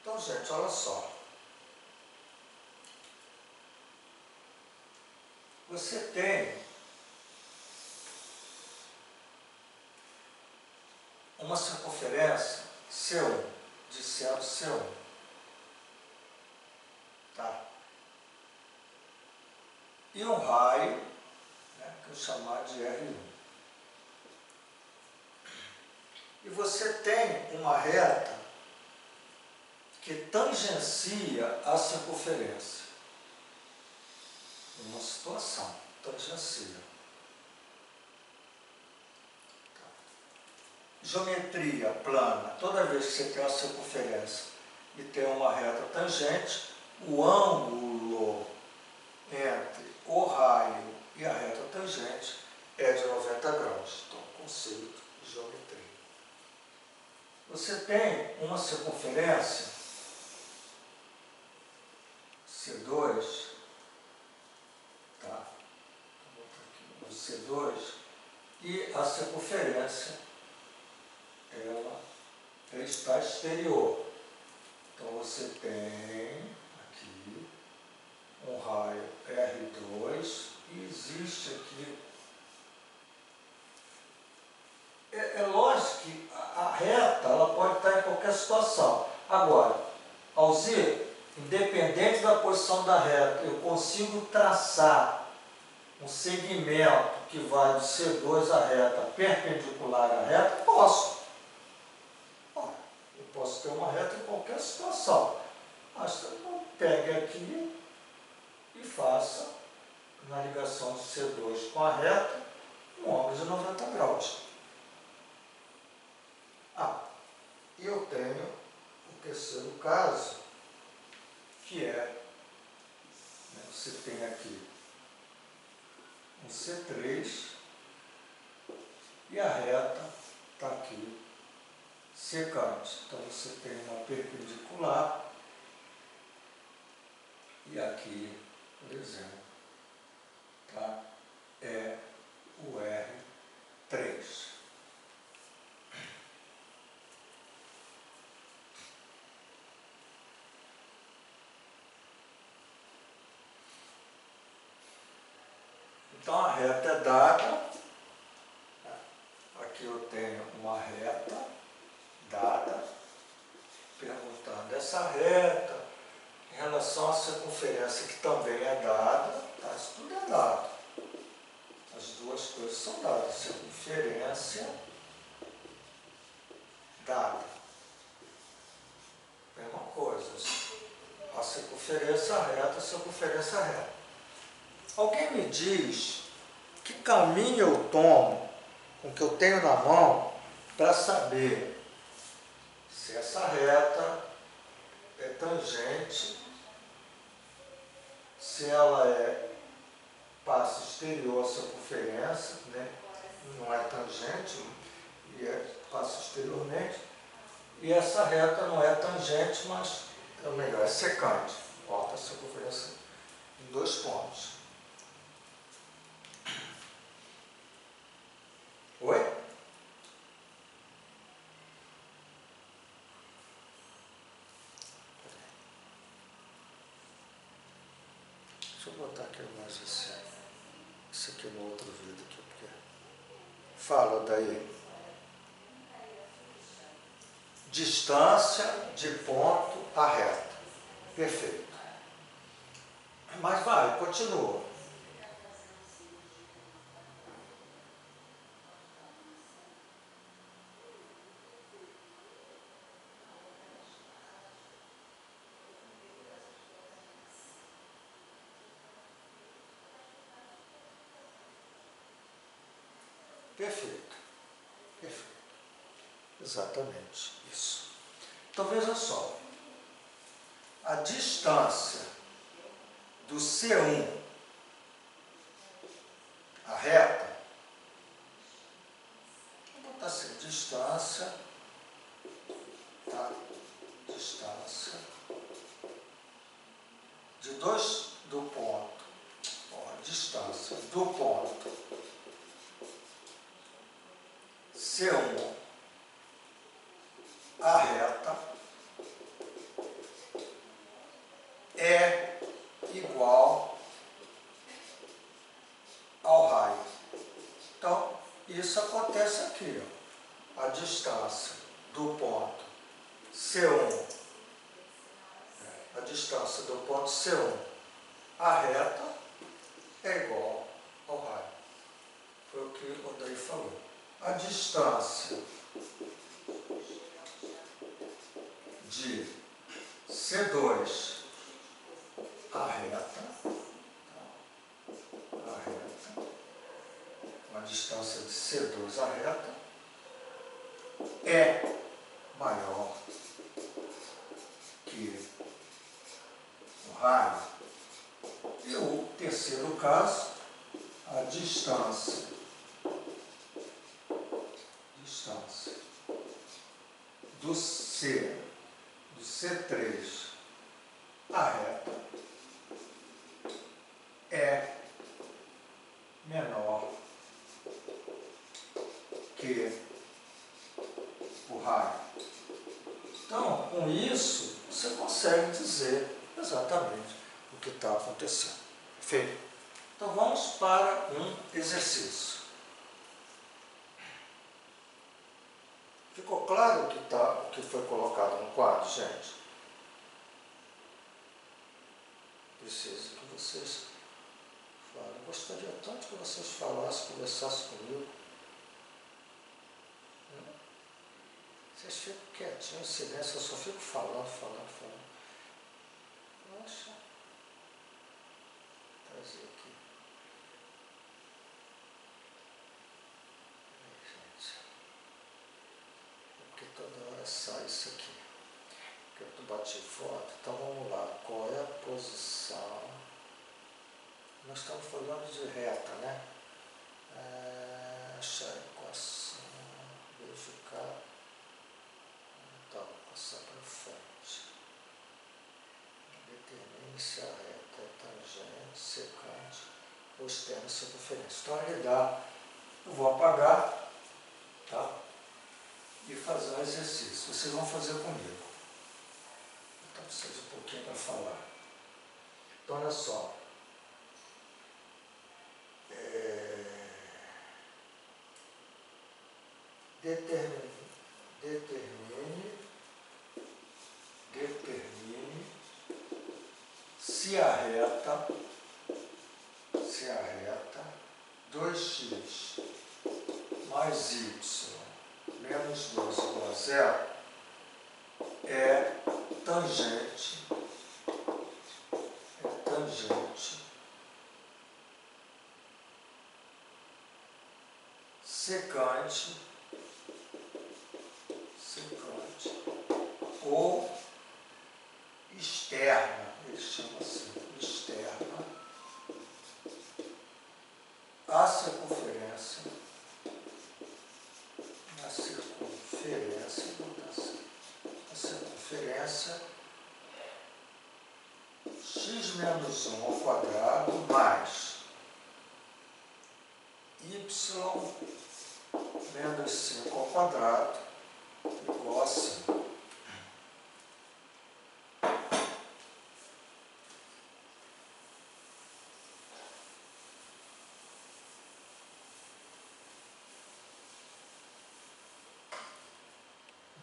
Speaker 1: então, gente, olha só. Você tem uma circunferência C1, de centro C1. Tá? E um raio, né, que eu vou chamar de R1. E você tem uma reta que tangencia a circunferência. Uma situação, tangencia. Geometria plana, toda vez que você tem uma circunferência e tem uma reta tangente, o ângulo entre o raio e a reta tangente é de 90 graus. Então, conceito de geometria. Você tem uma circunferência C2, tá? Vou botar aqui o C2, e a circunferência ela está exterior. Então você tem aqui um raio R2 e existe aqui. É lógico que a reta ela pode estar em qualquer situação. Agora, ao Z, independente da posição da reta, eu consigo traçar um segmento que vai do C2 à reta perpendicular à reta? Posso. Eu posso ter uma reta em qualquer situação. Mas eu pegue aqui e faça, na ligação de C2 com a reta, um ângulo de 90 graus. E eu tenho o terceiro caso, que é, né, você tem aqui um C3 e a reta está aqui secante. Então você tem uma perpendicular e aqui, por exemplo, tá, é o R3. Então a reta é dada, aqui eu tenho uma reta dada, perguntando essa reta em relação à circunferência, que também é dada, tá? Isso tudo é dado. As duas coisas são dadas, circunferência dada. Mesma coisa, a circunferência reta. Alguém me diz que caminho eu tomo com o que eu tenho na mão para saber se essa reta é tangente, se ela é passo exterior à circunferência, né? Não é tangente, e passa exteriormente, e essa reta não é tangente, mas é melhor, é secante. Ó, está a circunferência em 2 pontos. Oi? Deixa eu botar aqui mais esse aqui no outro vídeo aqui, porque... Fala daí. Distância de ponto a reta. Perfeito. Mas vai, continua. Perfeito. Perfeito. Exatamente isso. Então veja só. A distância do C1 à reta, vou botar assim, distância, tá? Distância de do ponto, ó, a distância do ponto C1 à reta é igual ao raio. Então, isso acontece aqui, ó. A distância do ponto C1, a distância do ponto C1 à reta é igual ao raio. Foi o que o Odair falou. A distância de C2 à reta, a distância de C2 à reta é maior que o raio. E o terceiro caso, a distância do C3 à reta é menor que o raio. Então, com isso, você consegue dizer exatamente o que está acontecendo. Perfeito? Então, vamos para um exercício. Ficou claro o que foi colocado no quadro, gente? Preciso que vocês falem. Eu gostaria tanto que vocês falassem, conversassem comigo. Vocês ficam quietinhos, em silêncio, eu só fico falando. Poxa, vou trazer aqui. Gente, porque toda hora sai isso aqui. Porque eu bati foto, então vamos lá. Qual é a posição? Nós estamos falando de reta, né? Achar a equação, verificar. Então, vou passar para frente. Determine se a reta é tangente, secante ou externa circunferência. Então, ele dá, eu vou apagar, tá? E fazer um exercício. Vocês vão fazer comigo. Então, precisa um pouquinho para falar. Então, olha só. Determine se a reta 2x mais y menos 2 igual a 0 é tangente secante ou externa, eles chamam assim, externa, a circunferência x menos 1 ao quadrado mais y menos 5 ao quadrado igual a 5.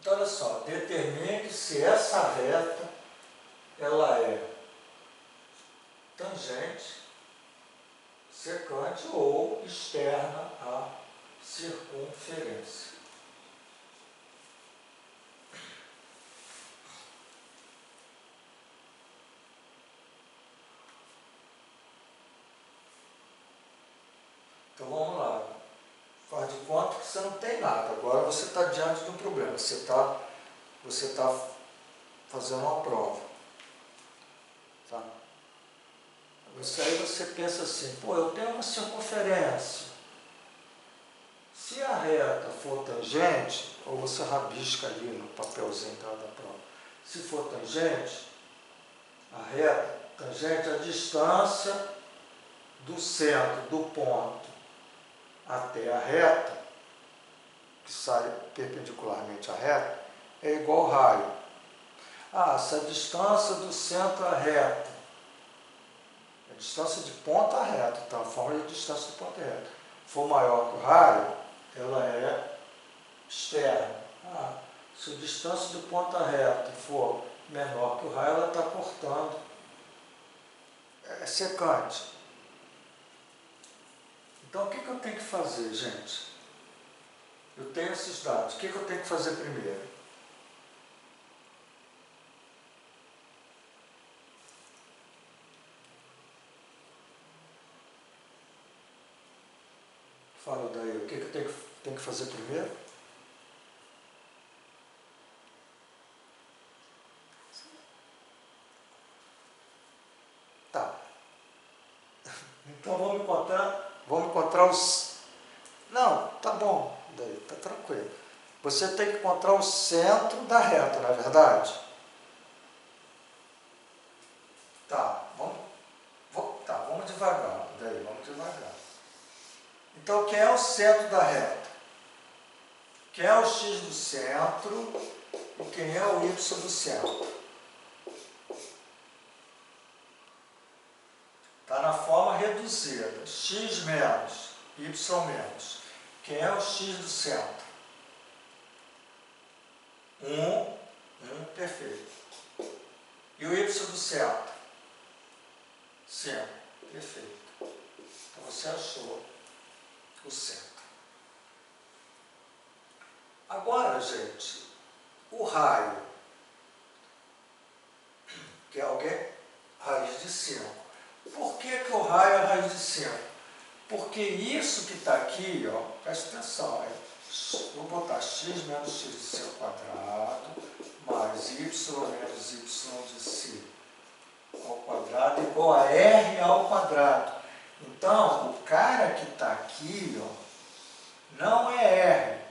Speaker 1: Então, olha só, determine se essa reta ela é tangente, secante ou externa à circunferência. Então vamos lá. Faz de conta que você não tem nada. Agora você está diante de um problema. Você está fazendo uma prova. Tá? Aí você pensa assim, pô, eu tenho uma circunferência. Se a reta for tangente, ou você rabisca ali no papelzinho da prova, se for tangente, a reta tangente é a distância do centro, do ponto, até a reta, que sai perpendicularmente à reta, é igual ao raio. Ah, se a distância do centro à reta, a distância de ponta a reta, então a fórmula de distância de ponta a reta, for maior que o raio, ela é externa. Ah, se a distância de ponta a reta for menor que o raio, ela está cortando, é secante. Então, o que eu tenho que fazer, gente? Eu tenho esses dados. O que eu tenho que fazer primeiro? Fala daí. O que eu tenho que fazer primeiro? Tá. Então, vamos encontrar os... Não, tá bom. Daí, tá tranquilo. Você tem que encontrar o centro da reta, não é verdade? Tá, vamos devagar. Daí, vamos devagar. Então, quem é o centro da reta? Quem é o x do centro e quem é o y do centro? Está na forma reduzida. X menos y menos. Quem é o x do centro? 1, perfeito. E o y do centro? 5, perfeito. Então você achou o centro. Agora, gente, o raio, que é alguém? Raiz de 5. Por que o raio é raiz de 5? Porque isso que está aqui, ó, presta atenção, vou botar x menos x de c ao quadrado, mais y menos y de c ao quadrado, igual a r ao quadrado. Então, o cara que está aqui, ó, não é r.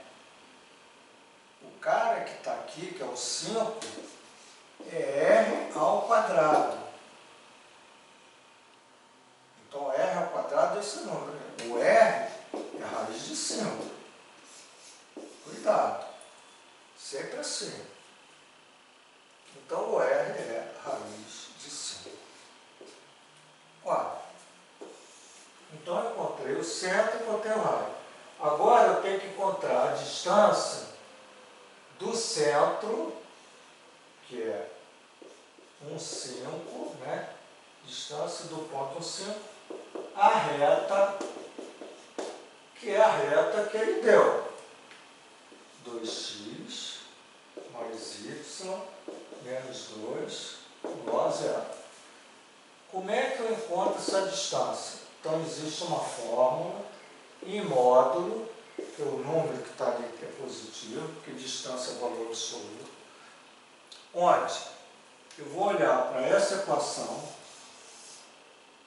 Speaker 1: O cara que está aqui, que é o 5, é r ao quadrado. Então, r ao quadrado é esse número. O r é raiz de 5. Cuidado. Sempre assim. Então, o r é raiz de 5. 4. Então, eu encontrei o centro e encontrei o raio. Agora, eu tenho que encontrar a distância do centro, que é 1,5, né? Distância do ponto 1,5, a reta, que é a reta que ele deu. 2x mais y menos 2 igual a 0. Como é que eu encontro essa distância? Então, existe uma fórmula em módulo, que é o número que está ali, que é positivo, porque distância é valor absoluto, onde eu vou olhar para essa equação,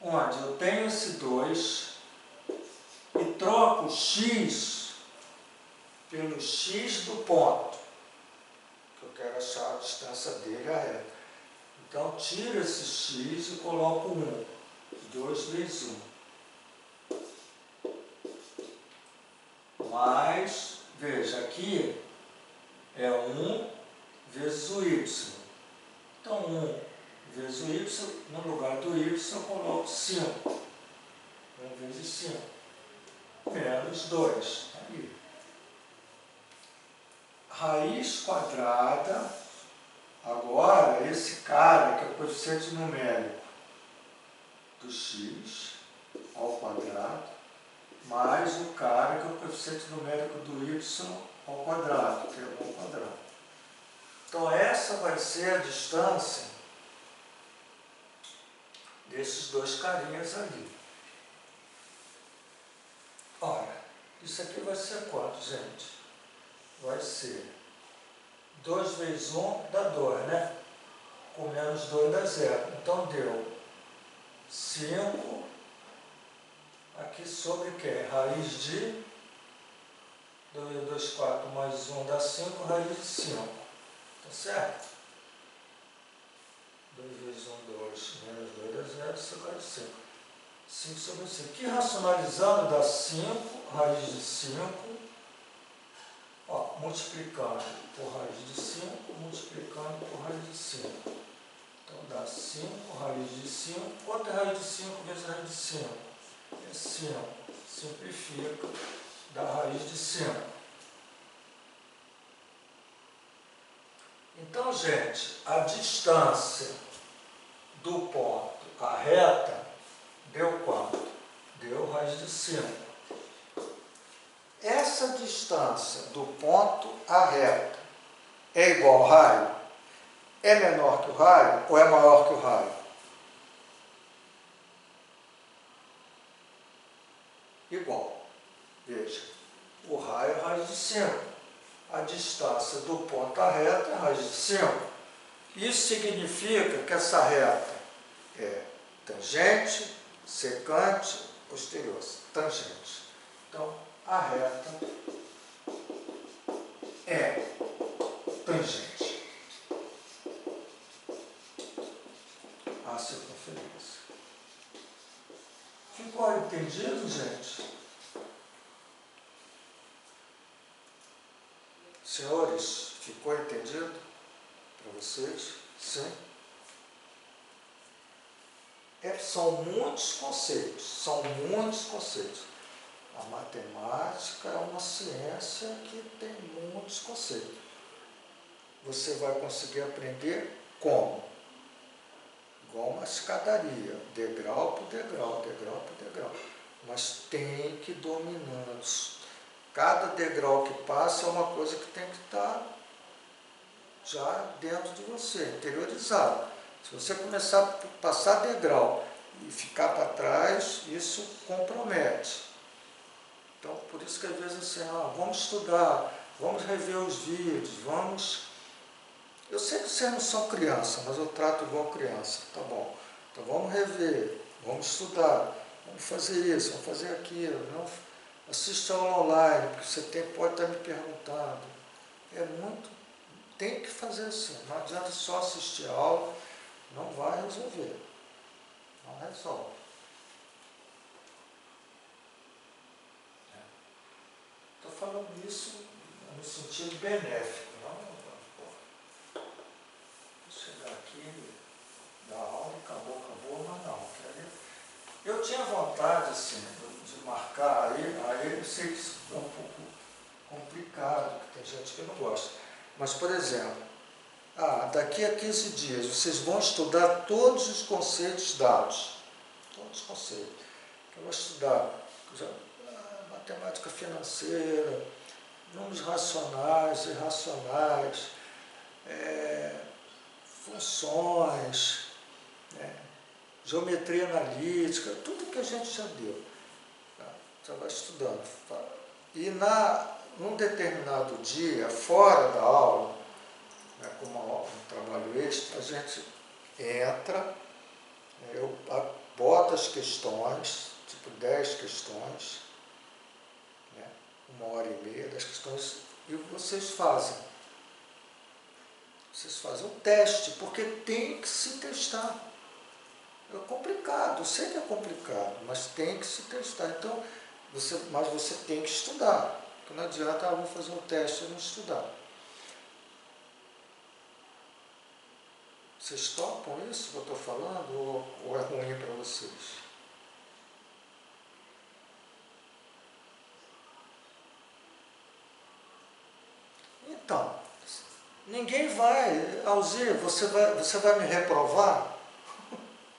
Speaker 1: onde eu tenho esse 2 e troco x pelo x do ponto, que eu quero achar a distância dele a reta. Então, tira esse x e coloco 1. 2 vezes 1. Mais, veja, aqui é 1 vezes o y. Então, 1 vezes o y, no lugar do y eu coloco 5. 1 vezes 5. Menos 2. Aí. Raiz quadrada, agora, esse cara que é o coeficiente numérico do x ao quadrado, mais o cara que é o coeficiente numérico do y ao quadrado, que é 1 ao quadrado. Então, essa vai ser a distância desses dois carinhas ali. Ora, isso aqui vai ser quanto, gente? Vai ser 2 vezes 1 dá 2, né? Com menos 2 dá 0. Então, deu 5 aqui sobre o quê? Raiz de 2 vezes 2, 4, mais 1 dá 5, raiz de 5. Tá certo? 2 vezes 1, 2, menos 2 dá 0, 5 raiz de 5. 5 sobre 5. Aqui racionalizando dá 5, raiz de 5. Ó, multiplicando por raiz de 5, multiplicando por raiz de 5. Então dá 5 raiz de 5. Quanto é raiz de 5 vezes raiz de 5? É 5. Simplifica, dá raiz de 5. Então, gente, a distância do ponto à reta deu quanto? Deu raiz de 5. Essa distância do ponto à reta é igual ao raio? É menor que o raio ou é maior que o raio? Igual. Veja, o raio é raiz de 5. A distância do ponto à reta é raiz de 5. Isso significa que essa reta é tangente, secante, posterior. Tangente. Então, a reta é tangente à circunferência. Ficou entendido, gente? Senhores, ficou entendido para vocês? Sim? São muitos conceitos, A matemática é uma ciência que tem muitos conceitos. Você vai conseguir aprender como? Igual uma escadaria, degrau por degrau, degrau por degrau. Mas tem que ir dominando. Cada degrau que passa é uma coisa que tem que estar já dentro de você, interiorizado. Se você começar a passar degrau e ficar para trás, isso compromete. Então, por isso que às vezes assim, vamos estudar, vamos rever os vídeos, vamos... Eu sei que vocês não são criança, mas eu trato igual criança, tá bom. Então vamos rever, vamos estudar, vamos fazer isso, vamos fazer aquilo. Não assiste aula online, porque você pode estar me perguntando. Tem que fazer assim, não adianta só assistir a aula, não vai resolver. Não resolve. Estou falando isso no sentido benéfico, não? Vou chegar aqui, dar aula e acabou, mas não. Eu tinha vontade, assim, de marcar, aí eu sei que isso é um pouco complicado, porque tem gente que não gosta. Mas, por exemplo, daqui a 15 dias vocês vão estudar todos os conceitos dados. Todos os conceitos. Eu vou estudar matemática financeira, números racionais, irracionais, funções, geometria analítica, tudo que a gente já deu. Tá? Você vai estudando. E num determinado dia, fora da aula, como um trabalho extra, a gente entra, eu boto as questões, tipo 10 questões, 1h30 das questões, e vocês fazem. Vocês fazem um teste, porque tem que se testar. É complicado, eu sei que é complicado, mas tem que se testar. Então, mas você tem que estudar. Porque não adianta, vou fazer um teste e não estudar. Vocês topam isso que eu estou falando ou é ruim para vocês? Então, ninguém vai, Alzir, você vai me reprovar?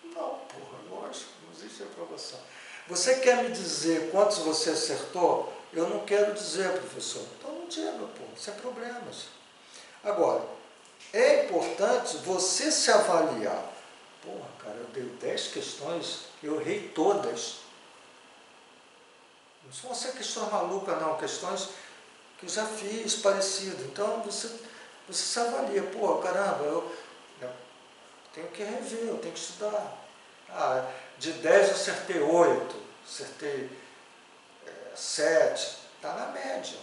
Speaker 1: Não, porra, lógico, não existe reprovação. Você quer me dizer quantos você acertou? Eu não quero dizer, professor. Então não diga, pô, sem problemas. Agora, é importante você se avaliar. Porra, cara, eu dei 10 questões, eu errei todas. Não são essas questões malucas, não, questões que eu já fiz parecido. Então você se avalia, pô, caramba, eu tenho que rever, eu tenho que estudar. Ah, de 10 eu acertei 8, acertei 7, está na média.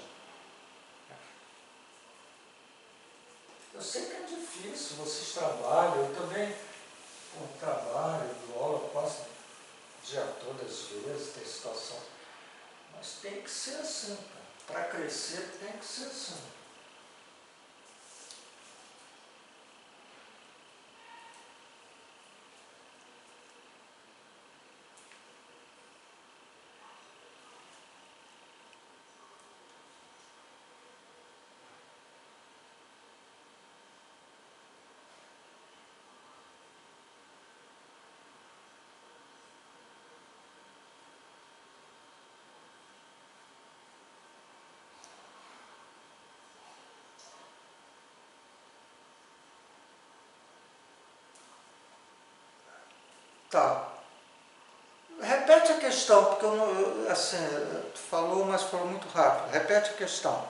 Speaker 1: Eu sei que é difícil, vocês trabalham, eu também trabalho, dou aula quase o dia todo, às vezes, tem situação. Mas tem que ser assim, cara. Para crescer tem que ser assim. Tá. Repete a questão, porque eu não, assim, tu falou, mas falou muito rápido. Repete a questão.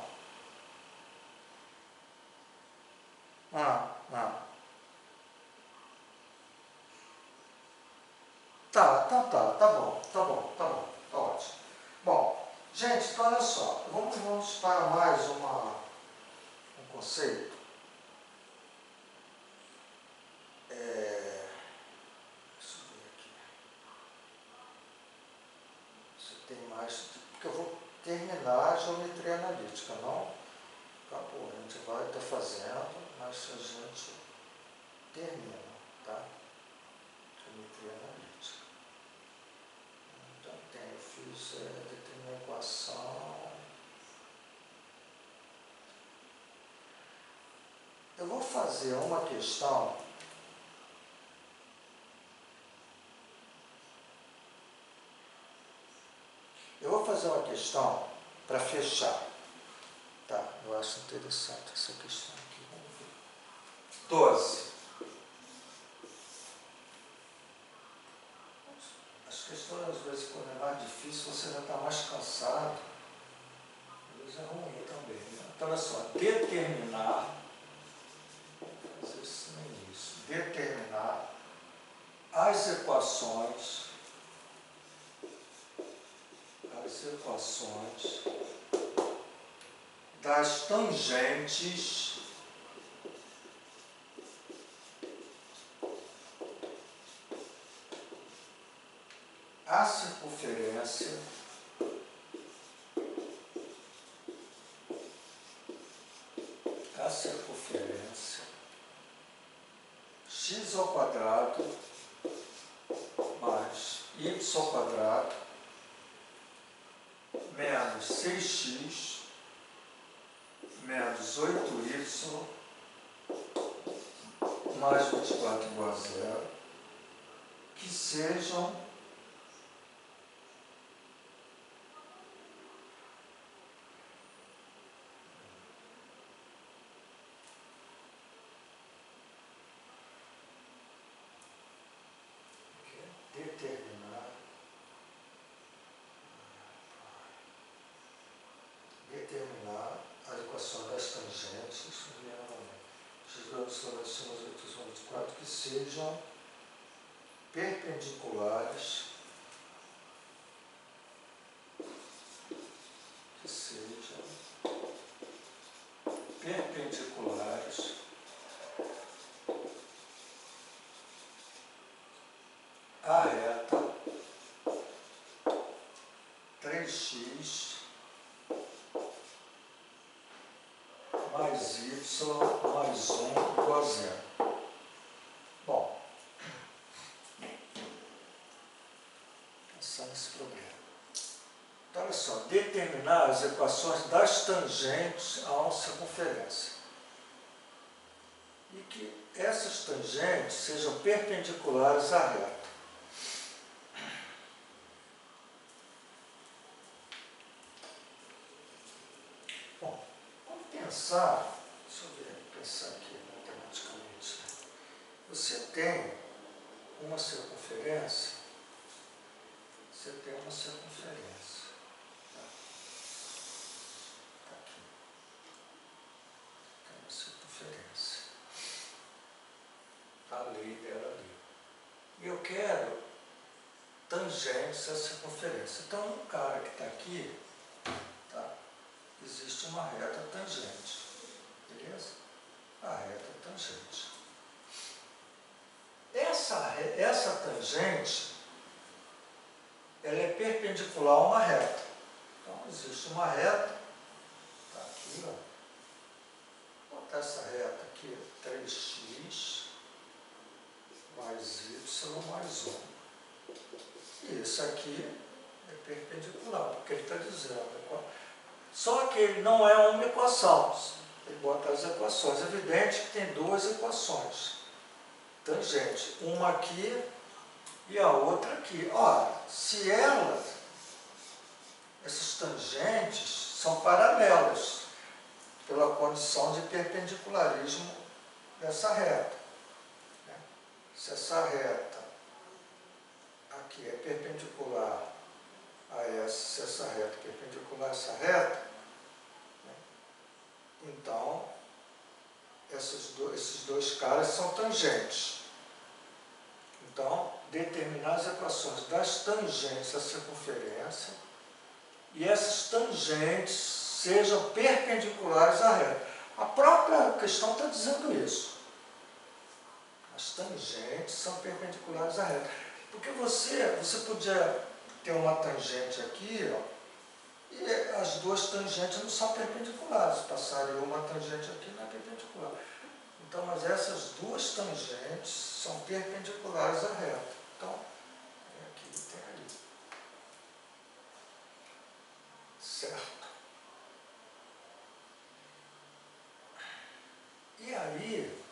Speaker 1: Ah, ah. Tá bom, tá ótimo. Bom, gente, então olha só, vamos para mais um conceito. Deixa eu ver aqui. Se tem mais, porque eu vou terminar a geometria analítica, não? Acabou, a gente vai estar fazendo, mas a gente termina, tá? Geometria analítica. Então eu fiz determinar a equação. Eu vou fazer uma questão. Eu vou fazer uma questão para fechar. Tá, eu acho interessante essa questão aqui. Vamos ver. 12. As questões, às vezes, quando é mais difícil, você já está mais cansado. Às vezes é ruim também. Né? Então, olha só, determinar, fazer isso no início, determinar as equações das tangentes à circunferência x ao quadrado mais y ao quadrado menos 6x menos 8y mais 24 igual a zero, que sejam determinar a equação das tangentes, x sobre acima de 24, que sejam perpendiculares, 3x mais y mais 1 igual a 0. Bom, pensar nesse problema. Então, olha só, determinar as equações das tangentes a uma circunferência. E que essas tangentes sejam perpendiculares à reta. Bom, vamos pensar, deixa eu ver, pensar aqui matematicamente. Você tem uma circunferência, Tá aqui. Tem uma circunferência. A lei dela ali. E eu quero tangentes à circunferência. Então, um cara que está aqui, tá? Existe uma reta tangente. Beleza? A reta tangente. Essa tangente, ela é perpendicular a uma reta. Então, existe uma reta, tá aqui, ó. Vou botar essa reta aqui, 3x mais y mais 1. E isso aqui é perpendicular, porque ele está dizendo. Só que ele não é uma equação. Ele bota as equações. É evidente que tem duas equações. Tangente. Uma aqui e a outra aqui. Ora, se essas tangentes são paralelas, pela condição de perpendicularismo dessa reta. Se essa reta aqui é perpendicular a essa, se essa reta é perpendicular a essa reta, então esses dois caras são tangentes. Então, determinar as equações das tangentes à circunferência e essas tangentes sejam perpendiculares à reta. A própria questão está dizendo isso. As tangentes são perpendiculares à reta. Porque você podia ter uma tangente aqui, ó, e as duas tangentes não são perpendiculares. Passaria uma tangente aqui não é perpendicular. Então, mas essas duas tangentes são perpendiculares à reta. Então, tem aqui e tem ali. Certo? E aí,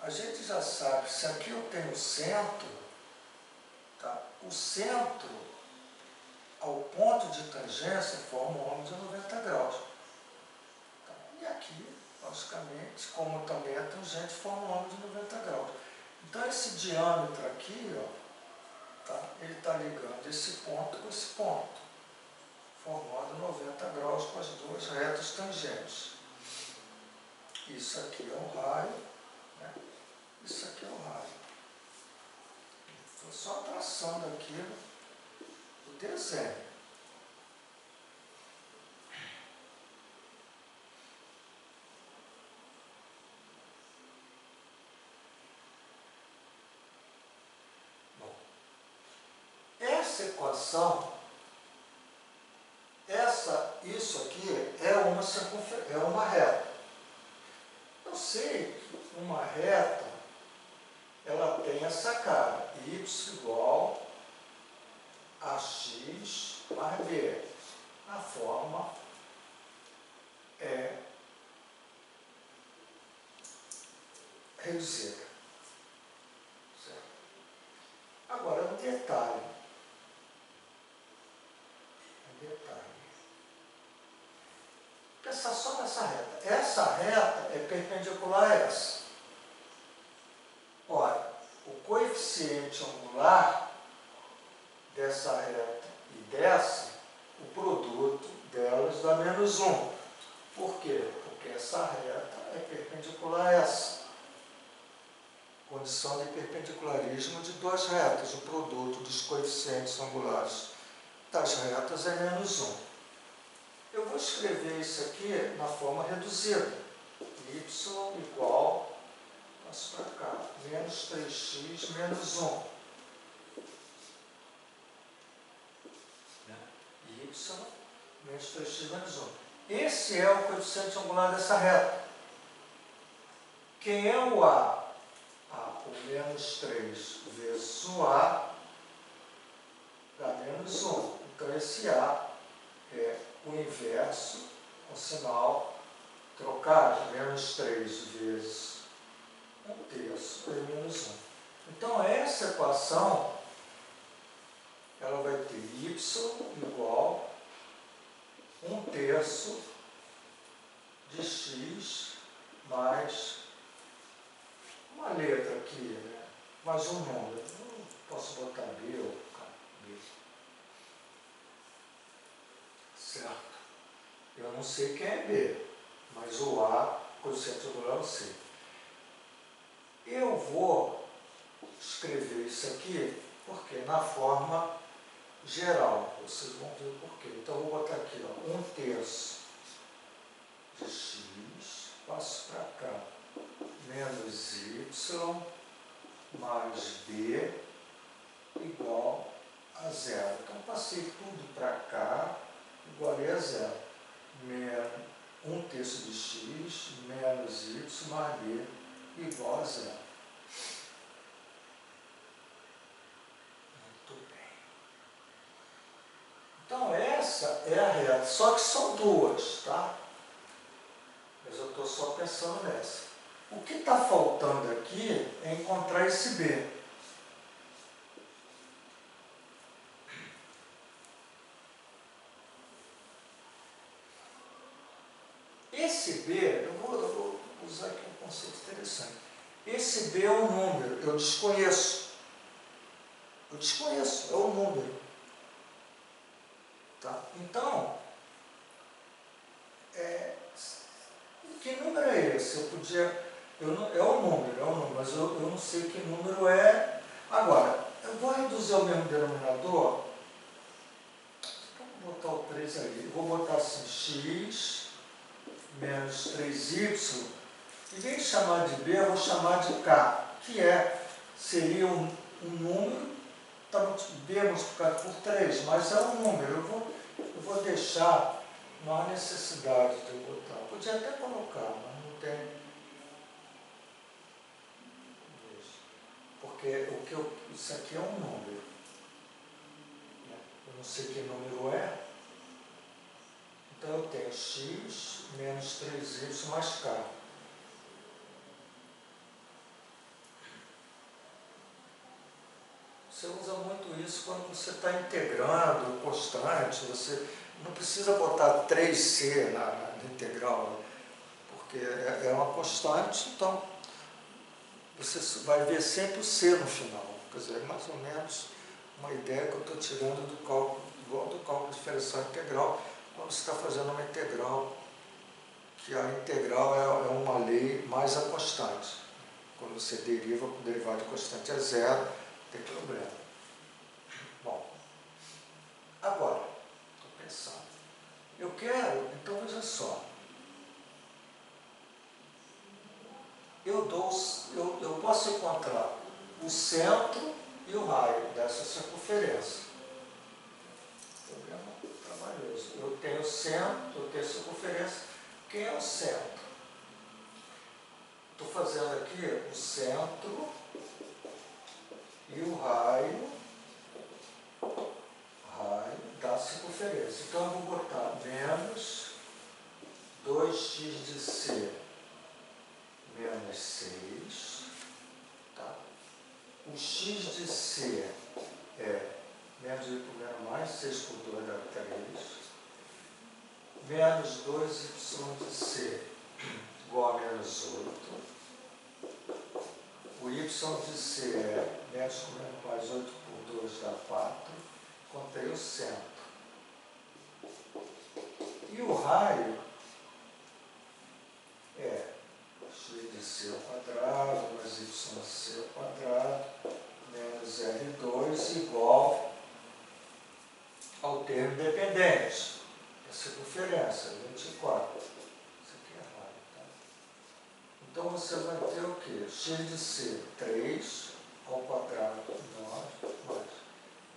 Speaker 1: a gente já sabe, se aqui eu tenho o centro, tá? O centro ao ponto de tangência forma um ângulo de 90 graus. Tá? E aqui, logicamente, como também é tangente, forma um ângulo de 90 graus. Então, esse diâmetro aqui, ó, tá? Ele está ligando esse ponto com esse ponto, formando 90 graus com as duas retas tangentes. Isso aqui é um raio, né? Isso aqui é um raio. Estou só traçando aqui o desenho. Bom, essa equação, isso aqui é uma reta. Eu sei que uma reta, ela tem essa cara, y igual a x mais b. A forma é reduzida. Certo? Agora, um detalhe. Pensar só nessa reta. Essa reta é perpendicular a essa. Ora, o coeficiente angular dessa reta e dessa, o produto delas dá menos 1. Por quê? Porque essa reta é perpendicular a essa. Condição de perpendicularismo de duas retas. O produto dos coeficientes angulares das retas é menos 1. Eu vou escrever isso aqui na forma reduzida. Y igual, passo para cá, menos 3x menos 1. Y menos 3x menos 1. Esse é o coeficiente angular dessa reta. Quem é o A? O menos 3 vezes o A dá menos 1. Então, esse A é o inverso, com sinal trocado, menos 3 vezes 1/3 é menos 1. Então, essa equação, ela vai ter y igual 1/3 de x mais uma letra aqui, né? Mais um número. Eu posso botar B ou B. Certo? Eu não sei quem é B, mas o A, coeficiente angular, eu sei. Eu vou escrever isso aqui, porque na forma geral, vocês vão ver o porquê. Então, eu vou botar aqui, ó, 1/3 de x, passo para cá, menos y mais b igual a 0. Então, passei tudo para cá, igualei a 0. 1/3 de x menos y mais b igual a 0. Muito bem. Então, essa é a reta. Só que são duas, tá? Mas eu estou só pensando nessa. O que está faltando aqui é encontrar esse B. Esse B, eu vou usar aqui um conceito interessante. Esse B é um número, eu desconheço. Eu desconheço, é um número. Tá? Então, que número é esse? Eu podia... é um número, mas eu não sei que número é. Agora, eu vou reduzir ao mesmo denominador. Vou botar o 3 ali. Eu vou botar assim, x menos 3y. Em vez de chamar de b, eu vou chamar de k, que seria um número, tá, b multiplicado por 3, mas é um número. Eu vou deixar, não há necessidade de eu botar. Eu podia até colocar, mas não tem. Porque isso aqui é um número. Eu não sei que número é. Então, eu tenho x menos 3y mais k. Você usa muito isso quando você está integrando constante. Você não precisa botar 3c na integral, porque é uma constante, então você vai ver sempre o c no final. Quer dizer, é mais ou menos uma ideia que eu estou tirando do cálculo, igual do cálculo diferencial integral, quando você está fazendo uma integral, que a integral é uma lei mais a constante. Quando você deriva, o derivado de constante é zero, não tem problema. Bom, agora, estou pensando. Eu quero, então veja só. Eu posso encontrar o centro e o raio dessa circunferência. Problema trabalhoso. Eu tenho centro, eu tenho circunferência. Quem é o centro? Estou fazendo aqui o centro e o raio da circunferência. Então, eu vou botar menos 2x de c menos 6. Tá? O x de c é menos 8 por menos mais, 6 por 2 dá 3. Menos 2y de c igual a menos 8. O y de c é menos por menos mais 8 por 2 dá 4. Encontrei o centro. E o raio é x de c ao quadrado mais y de c ao quadrado menos R2 igual ao termo dependente, a circunferência, 24. Isso aqui é raio, tá? Então, você vai ter o quê? X de c, 3 ao quadrado, 9, mais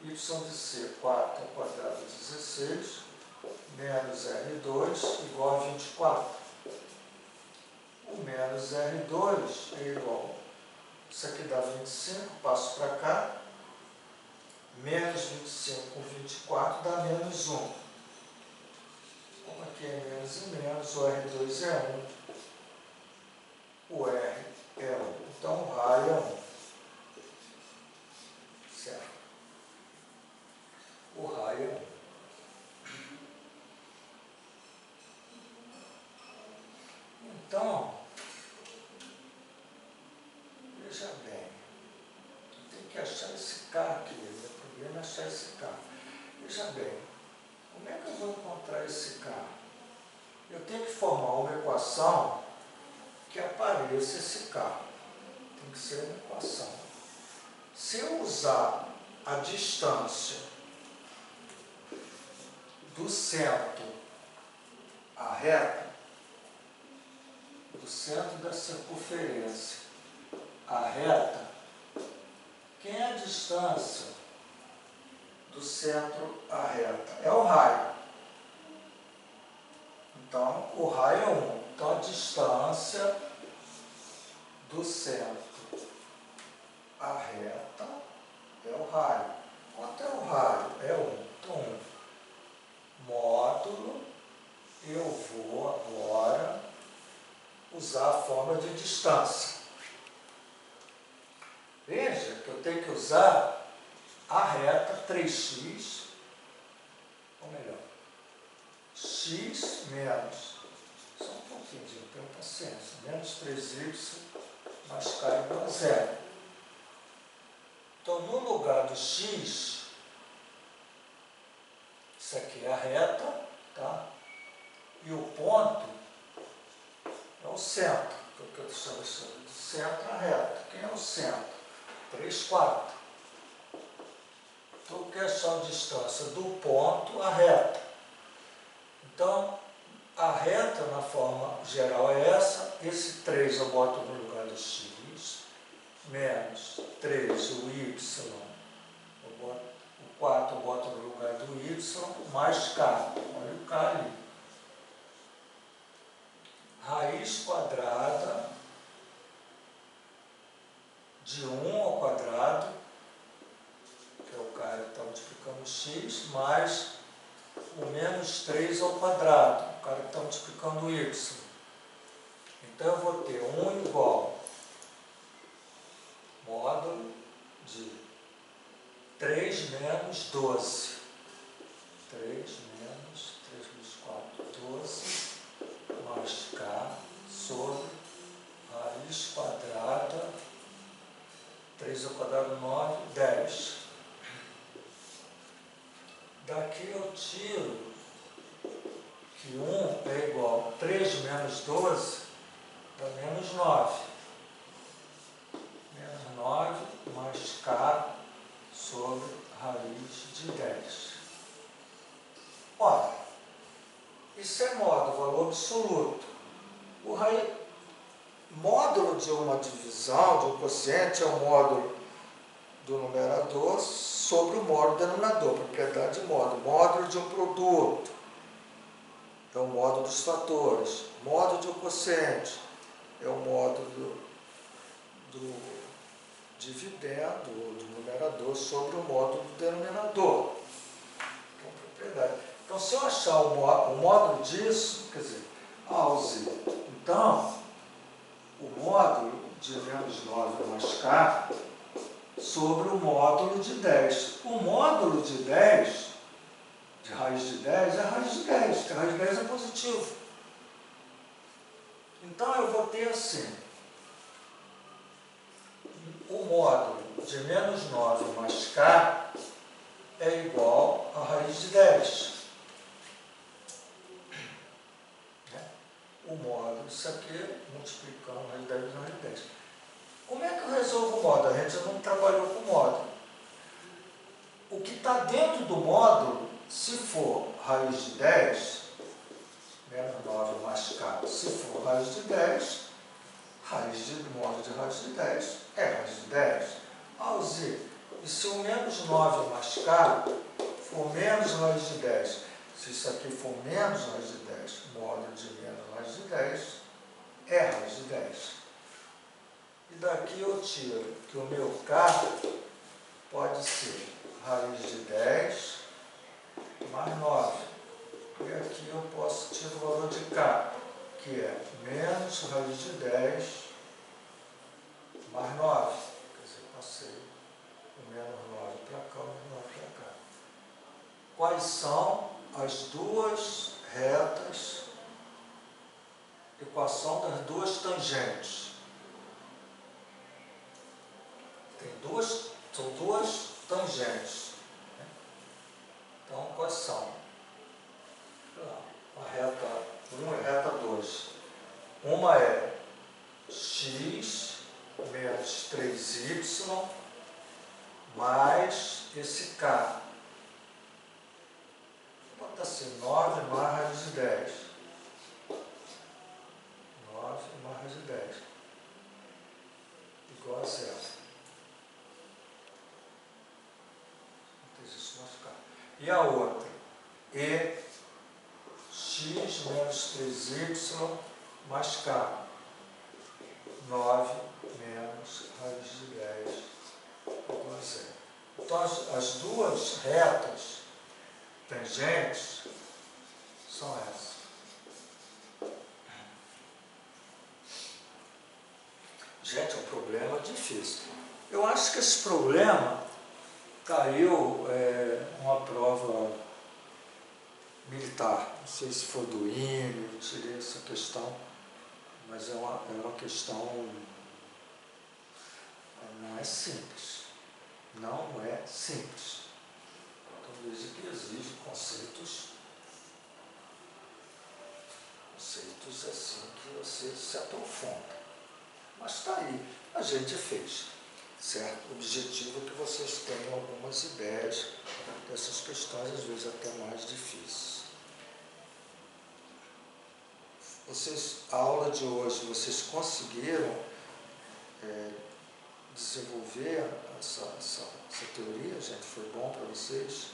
Speaker 1: y de c, 4 ao quadrado 16, menos R2 igual a 24. O menos R2 é igual, isso aqui dá 25, passo para cá, menos 25 com 24 dá menos 1. Como aqui é menos e menos, o R2 é 1, o R é 1. Então, o raio é 1. Certo? O raio é 1. Então, veja bem, tem que achar esse K aqui, o problema é achar esse K. Veja bem, como é que eu vou encontrar esse K? Eu tenho que formar uma equação que apareça esse K. Tem que ser uma equação. Se eu usar a distância do centro à reta, do centro da circunferência à reta, quem é a distância do centro à reta? É o raio. Então, o raio é 1. Então, a distância do centro à reta é o raio. Quanto é o raio? É 1. Então, módulo, eu vou agora usar a fórmula de distância. Veja que eu tenho que usar a reta 3x, ou melhor, x menos, só um pouquinho, tenho paciência, menos 3y mais k igual a 0. Então, no lugar do x, isso aqui é a reta, tá? E o ponto é o centro, que eu estou chamando de centro à reta. Quem é o centro? 3 quartos. Então, eu quero achar a distância do ponto à reta. Então, a reta, na forma geral, é essa. Esse 3 eu boto no lugar do x, menos 3, o y, o 4 eu boto no lugar do y, mais k. Olha o k ali. Raiz quadrada de 1 ao quadrado, que é o cara que está multiplicando x, mais o menos 3 ao quadrado, o cara que está multiplicando y. Então, eu vou ter 1 igual módulo de 3 menos 12. 3 menos 3 vezes 4, 12, mais k sobre raiz quadrada, 3 ao quadrado, 9, 10. Daqui eu tiro que 1 é igual a 3 menos 12, dá menos 9. Menos 9 mais k sobre raiz de 10. Ora, isso é módulo, valor absoluto. O módulo de uma divisão, de um quociente, é o módulo do numerador sobre o módulo do denominador, propriedade de módulo. Módulo de um produto é o módulo dos fatores. Módulo de um quociente é o módulo do dividendo do numerador sobre o módulo do denominador. Então, propriedade. Então, se eu achar o módulo disso, quer dizer, então, o módulo de menos 9 mais k sobre o módulo de 10. O módulo de 10, de raiz de 10, é raiz de 10, porque a raiz de 10 é positivo. Então, eu vou ter assim, o módulo de menos 9 mais k é igual a raiz de 10. O módulo, isso aqui, multiplicando raiz de 10 vezes raiz de 10. Como é que eu resolvo o módulo? A gente não trabalhou com módulo. O que está dentro do módulo, se for raiz de 10, menos 9 mais k, se for raiz de 10, raiz de módulo de raiz de 10 é raiz de 10. Z, E se o menos 9 mais k for menos raiz de 10, se isso aqui for menos raiz de 10, módulo de menos raiz de 10, é raiz de 10. E daqui eu tiro que o meu k pode ser raiz de 10 mais 9. E aqui eu posso tirar o valor de k, que é menos raiz de 10 mais 9. Quer dizer, passei o menos 9 para cá, o menos 9 para cá. Quais são as duas retas, equação das duas tangentes? São duas tangentes. Então, quais são? A reta 1 e a reta 2. Uma é x menos 3y mais esse k. Bota assim, 9 mais raiz de 10. 9 mais raiz de 10. Igual a 0. E a outra? E x menos 3y mais k. 9 menos raiz de 10 igual a 0. Então, as duas retas tangentes são essas. Gente, é um problema difícil. Eu acho que esse problema caiu numa prova militar. Não sei se foi do INE, eu tirei essa questão, mas é uma questão, não é simples. Não é simples. Então, veja que exige conceitos assim que você se aprofunda. Mas está aí, a gente fez, certo? O objetivo é que vocês tenham algumas ideias dessas questões, às vezes até mais difíceis. A aula de hoje, vocês conseguiram desenvolver essa teoria, gente? Foi bom para vocês?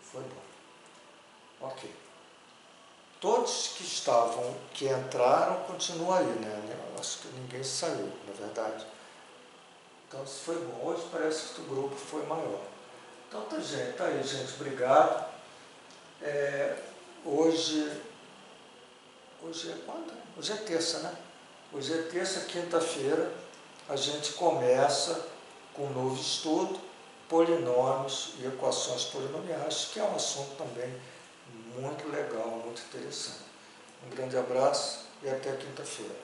Speaker 1: Foi bom. Ok. Todos que entraram, continuam aí, né? Eu acho que ninguém saiu, na verdade. Então, isso foi bom. Hoje parece que o grupo foi maior. Então, tá aí, gente. Obrigado. Hoje é quando? Hoje é terça, né? Hoje é terça, quinta-feira, a gente começa com um novo estudo, polinômios e equações polinomiais, que é um assunto também muito legal, muito interessante. Um grande abraço e até quinta-feira.